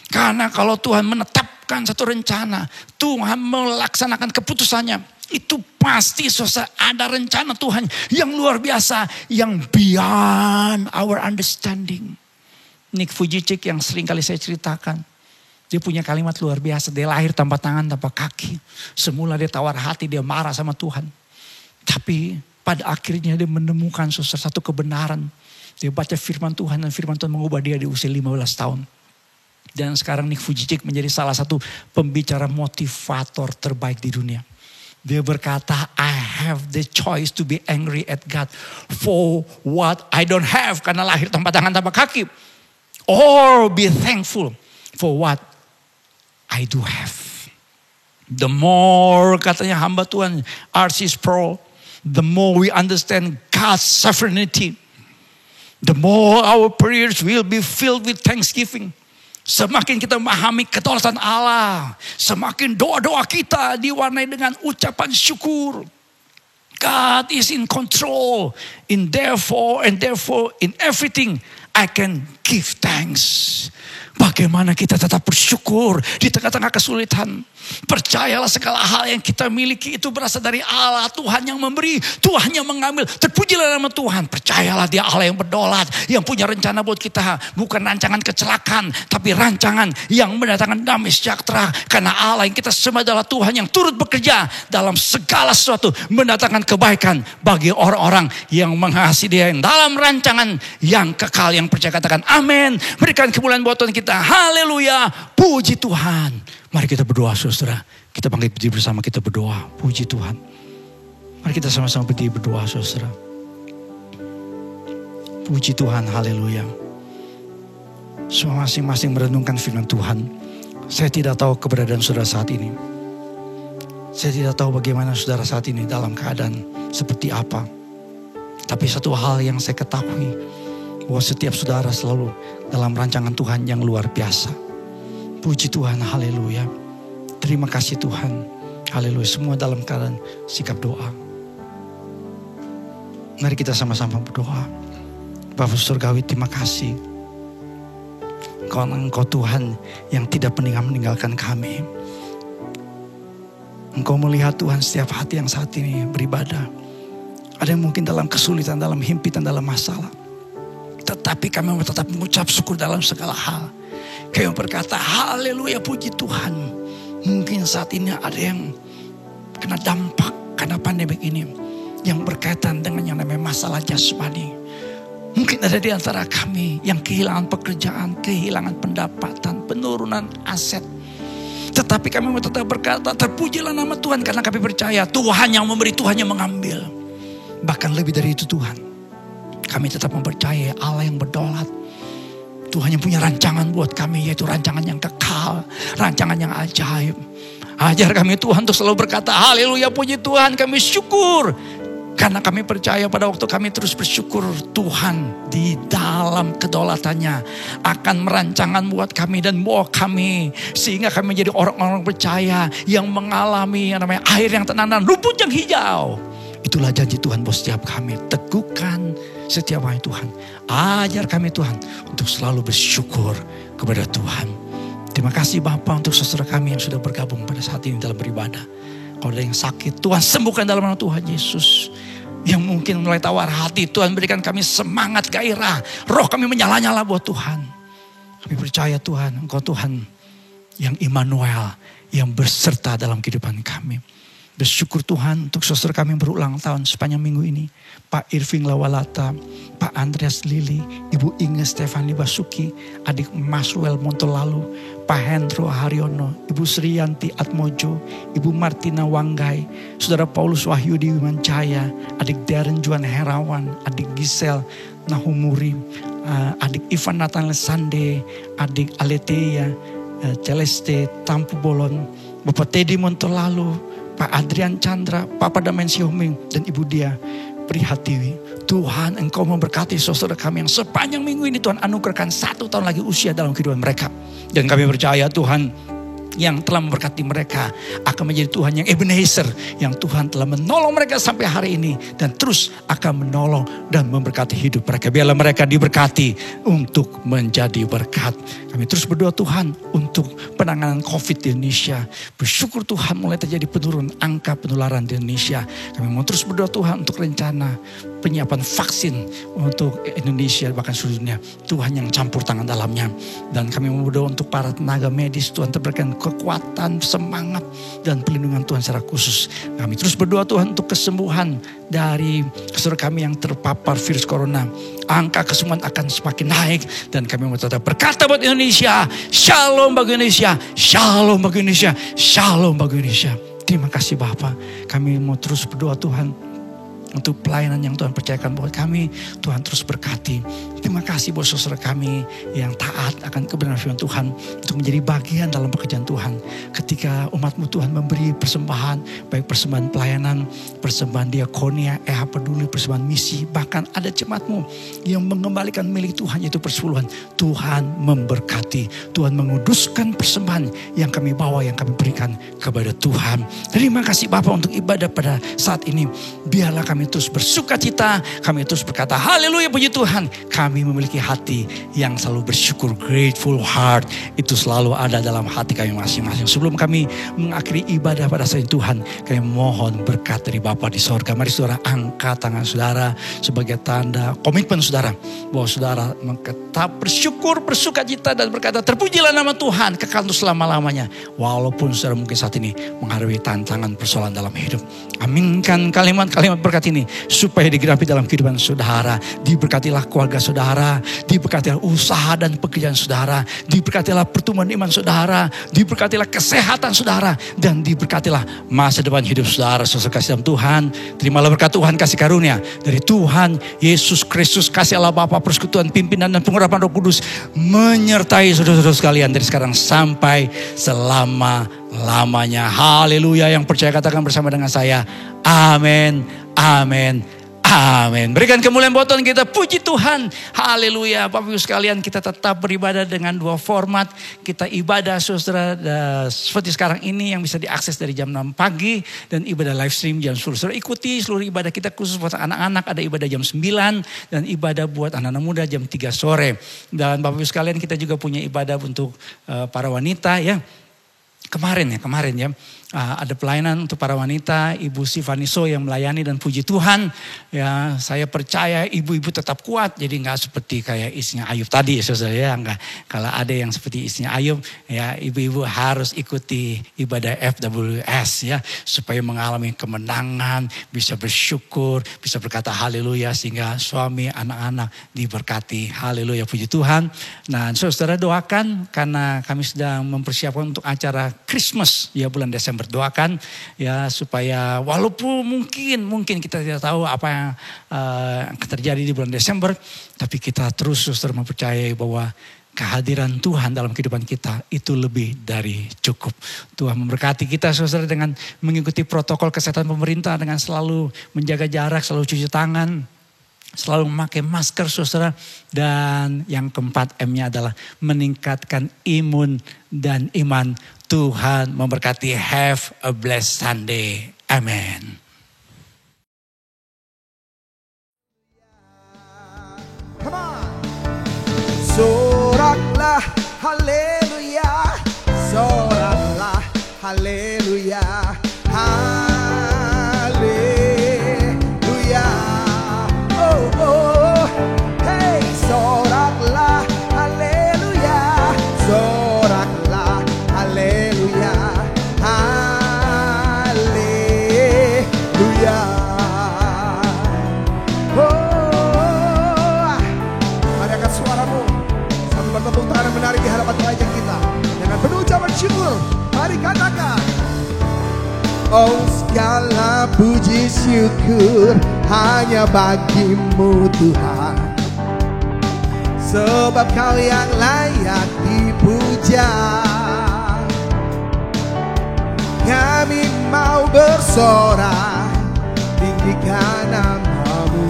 Karena kalau Tuhan menetapkan satu rencana, Tuhan melaksanakan keputusannya, itu pasti ada rencana Tuhan yang luar biasa, yang beyond our understanding. Nick Vujicic yang sering kali saya ceritakan, dia punya kalimat luar biasa. Dia lahir tanpa tangan, tanpa kaki. Semula dia tawar hati, dia marah sama Tuhan. Tapi pada akhirnya dia menemukan satu kebenaran. Dia baca firman Tuhan dan firman Tuhan mengubah dia di usia 15 tahun. Dan sekarang Nick Vujicic menjadi salah satu pembicara motivator terbaik di dunia. Dia berkata, I have the choice to be angry at God for what I don't have. Karena lahir tanpa tangan, tanpa kaki. Or be thankful for what I do have. The more, katanya hamba Tuhan R.C. Sproul, the more we understand God's sovereignty, the more our prayers will be filled with thanksgiving. Semakin kita memahami kedaulatan Allah, semakin doa-doa kita diwarnai dengan ucapan syukur. God is in control, and therefore in everything I can give thanks. Bagaimana kita tetap bersyukur di tengah-tengah kesulitan. Percayalah segala hal yang kita miliki itu berasal dari Allah. Tuhan yang memberi, Tuhan yang mengambil. Terpujilah nama Tuhan. Percayalah dia Allah yang berdaulat, yang punya rencana buat kita. Bukan rancangan kecelakaan, tapi rancangan yang mendatangkan damai sejahtera. Karena Allah yang kita sembah adalah Tuhan yang turut bekerja dalam segala sesuatu. Mendatangkan kebaikan bagi orang-orang yang mengasihi dia. Dalam rancangan yang kekal, yang percaya katakan amin. Berikan kemuliaan buat Tuhan kita. Haleluya, puji Tuhan. Mari kita berdoa saudara. Kita bangkit berdiri bersama, kita berdoa. Puji Tuhan. Mari kita sama-sama berdiri berdoa saudara. Puji Tuhan, haleluya. Semua masing-masing merenungkan firman Tuhan. Saya tidak tahu keberadaan saudara saat ini. Saya tidak tahu bagaimana saudara saat ini dalam keadaan seperti apa. Tapi satu hal yang saya ketahui, bahwa setiap saudara selalu dalam rancangan Tuhan yang luar biasa. Puji Tuhan, haleluya. Terima kasih Tuhan, haleluya. Semua dalam keadaan sikap doa. Mari kita sama-sama berdoa. Bapa Surgawi, terima kasih. Engkau Tuhan yang tidak pernah meninggalkan kami. Engkau melihat Tuhan setiap hati yang saat ini beribadah. Ada yang mungkin dalam kesulitan, dalam himpitan, dalam masalah. Tetapi kami tetap mengucap syukur dalam segala hal. Kami berkata haleluya, puji Tuhan. Mungkin saat ini ada yang kena dampak karena pandemi ini. Yang berkaitan dengan yang namanya masalah jasmani. Mungkin ada di antara kami yang kehilangan pekerjaan, kehilangan pendapatan, penurunan aset. Tetapi kami tetap berkata terpujilah nama Tuhan. Karena kami percaya Tuhan yang memberi, Tuhan yang mengambil. Bahkan lebih dari itu Tuhan, kami tetap mempercayai Allah yang berdaulat. Tuhan yang punya rancangan buat kami, yaitu rancangan yang kekal, rancangan yang ajaib. Ajar kami Tuhan untuk selalu berkata haleluya, puji Tuhan, kami syukur Karena kami percaya pada waktu kami terus bersyukur, Tuhan di dalam kedaulatannya akan merancangan buat kami dan bawa kami. Sehingga kami menjadi orang-orang percaya yang mengalami yang namanya air yang tenang dan rumput yang hijau. Itulah janji Tuhan buat setiap kami. Teguhkan setiap hari Tuhan. Ajar kami Tuhan untuk selalu bersyukur kepada Tuhan. Terima kasih Bapa untuk saudara kami yang sudah bergabung pada saat ini dalam beribadah. Kalau ada yang sakit, Tuhan sembuhkan dalam nama Tuhan Yesus. Yang mungkin mulai tawar hati, Tuhan berikan kami semangat, gairah. Roh kami menyala-nyala buat Tuhan. Kami percaya Tuhan, Engkau Tuhan yang Immanuel, yang berserta dalam kehidupan kami. Bersyukur Tuhan untuk saudara kami yang berulang tahun sepanjang minggu ini. Pak Irving Lawalata, Pak Andreas Lili, Ibu Inge Stefani Basuki, adik Maswell Montolalu, Pak Hendro Haryono, Ibu Sriyanti Atmojo, Ibu Martina Wanggai, Saudara Paulus Wahyudi Wimancaya, adik Darren Juan Herawan, adik Giselle Nahumuri, adik Ivan Nathan Lesande, adik Aletea, Celeste Tampu Bolon, Bapak Teddy Montolalu, Pak Adrian Chandra, Papa Damen Sioming, dan Ibu Dia Prihatiwi. Tuhan Engkau memberkati saudara kami yang sepanjang minggu ini Tuhan anugerahkan 1 tahun lagi usia dalam kehidupan mereka. Dan kami percaya Tuhan yang telah memberkati mereka akan menjadi Tuhan yang Ebenezer, yang Tuhan telah menolong mereka sampai hari ini dan terus akan menolong dan memberkati hidup mereka. Biarlah mereka diberkati untuk menjadi berkat. Kami terus berdoa Tuhan untuk penanganan COVID di Indonesia. Bersyukur Tuhan mulai terjadi penurunan angka penularan di Indonesia. Kami mau terus berdoa Tuhan untuk rencana penyiapan vaksin untuk Indonesia bahkan seluruh dunia. Tuhan yang campur tangan dalamnya. Dan kami mau berdoa untuk para tenaga medis. Tuhan terberikan kekuatan, semangat dan perlindungan Tuhan secara khusus. Kami terus berdoa Tuhan untuk kesembuhan dari saudara kami yang terpapar virus corona. Angka kesembuhan akan semakin naik dan kami mau tetap berkata buat Indonesia, Shalom bagi Indonesia, Shalom bagi Indonesia, Shalom bagi Indonesia. Terima kasih Bapa. Kami mau terus berdoa Tuhan untuk pelayanan yang Tuhan percayakan buat kami. Tuhan terus berkati. Terima kasih buat saudara kami yang taat akan kebenaran firman Tuhan untuk menjadi bagian dalam pekerjaan Tuhan. Ketika umat-Mu Tuhan memberi persembahan, baik persembahan pelayanan, persembahan diakonia, peduli, persembahan misi, bahkan ada jemaat-Mu yang mengembalikan milik Tuhan yaitu persepuluhan. Tuhan memberkati, Tuhan menguduskan persembahan yang kami bawa, yang kami berikan kepada Tuhan. Terima kasih Bapa untuk ibadah pada saat ini. Biarlah kami terus bersuka cita, kami terus berkata haleluya puji Tuhan. Kami memiliki hati yang selalu bersyukur, grateful heart. Itu selalu ada dalam hati kami masing-masing. Sebelum kami mengakhiri ibadah pada saat Tuhan, kami mohon berkat dari Bapa di sorga. Mari saudara angkat tangan saudara sebagai tanda komitmen saudara bahwa saudara tetap bersyukur, bersuka cita dan berkata terpujilah nama Tuhan kekal untuk selama-lamanya. Walaupun saudara mungkin saat ini menghadapi tantangan persoalan dalam hidup. Aminkan kalimat-kalimat berkat ini supaya digenapi dalam kehidupan saudara. Diberkatilah keluarga saudara, diberkatilah usaha dan pekerjaan saudara, diberkatilah pertumbuhan iman saudara, diberkatilah kesehatan saudara, dan diberkatilah masa depan hidup saudara. Saudara kasih dalam Tuhan, terimalah berkat Tuhan, kasih karunia dari Tuhan Yesus Kristus, kasih Allah Bapa, persekutuan pimpinan dan pengurapan Roh Kudus menyertai saudara-saudara sekalian dari sekarang sampai selama-lamanya. Haleluya. Yang percaya katakan bersama dengan saya, amin, amin, amin. Berikan kemuliaan buat Tuhan kita. Puji Tuhan. Haleluya. Bapak Ibu sekalian, kita tetap beribadah dengan 2 format. Kita ibadah saudara seperti sekarang ini yang bisa diakses dari jam 6 pagi. Dan ibadah live stream jam 10. Saudara ikuti seluruh ibadah kita khusus buat anak-anak. Ada ibadah jam 9. Dan ibadah buat anak-anak muda jam 3 sore. Dan Bapak Ibu sekalian, kita juga punya ibadah untuk para wanita ya. Kemarin ya. Ada pelayanan untuk para wanita, Ibu Sivaniso yang melayani dan puji Tuhan. Ya, saya percaya ibu-ibu tetap kuat. Jadi nggak seperti kayak istrinya Ayub tadi, saudara ya. Nggak. Kalau ada yang seperti istrinya Ayub, ya ibu-ibu harus ikuti ibadah FWS ya, supaya mengalami kemenangan, bisa bersyukur, bisa berkata haleluya sehingga suami, anak-anak diberkati. Haleluya, puji Tuhan. Nah, saudara doakan karena kami sedang mempersiapkan untuk acara Christmas ya bulan Desember. Doakan ya supaya walaupun mungkin kita tidak tahu apa yang terjadi di bulan Desember, tapi kita terus saudara mempercayai bahwa kehadiran Tuhan dalam kehidupan kita itu lebih dari cukup. Tuhan memberkati kita saudara dengan mengikuti protokol kesehatan pemerintah, dengan selalu menjaga jarak, selalu cuci tangan, selalu memakai masker saudara. Dan yang keempat M-nya adalah meningkatkan imun dan iman. Tuhan memberkati. Have a blessed Sunday. Amen. Come on. Soraklah haleluya, soraklah haleluya, haleluya. Oh oh, hey, soraklah haleluya, soraklah haleluya, haleluya. Oh, mari angkat suaramu sambil bertepuk tangan menarik di hadapan Raja kita dengan penuh ucapan syukur. Mari katakan, oh segala puji syukur hanya bagimu Tuhan, sebab Kau yang layak dipuja. Kami mau bersorak tinggikan nama-Mu.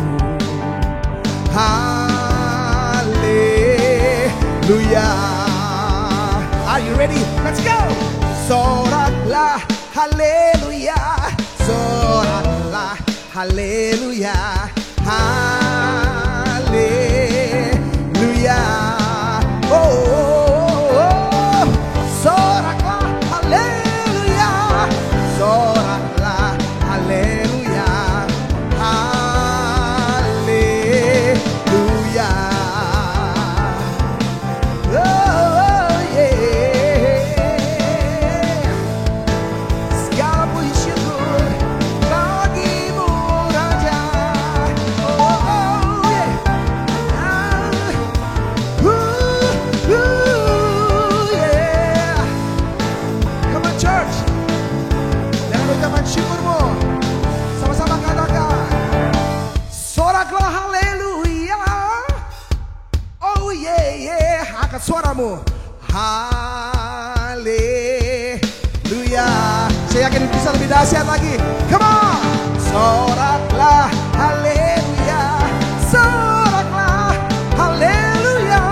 Haleluya. Are you ready? Let's go. Soraklah haleluya, soraklah haleluya, haleluya. Oh, oh, oh. Soraklah haleluya, soraklah haleluya, haleluya. Oh yeah. Segala puji syukur bagimu Raja. Oh yeah. Yeah. Come on church. Dengan ucapan syukurmu sama-sama katakan, soraklah haleluya. Oh yeah yeah. Angkat suaramu. Haleluya. Saya yakin bisa lebih dahsyat lagi. Come on. Soraklah haleluya, soraklah haleluya,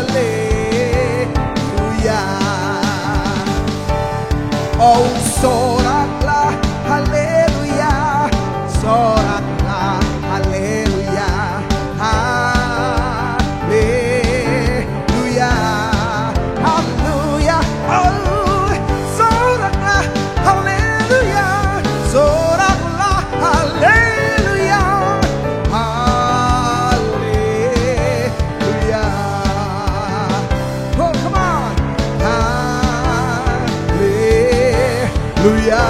haleluya. Oh soraklah haleluya, soraklah haleluya, haleluya, haleluya. Oh soraklah haleluya, soraklah haleluya, haleluya. Oh come on, haleluya.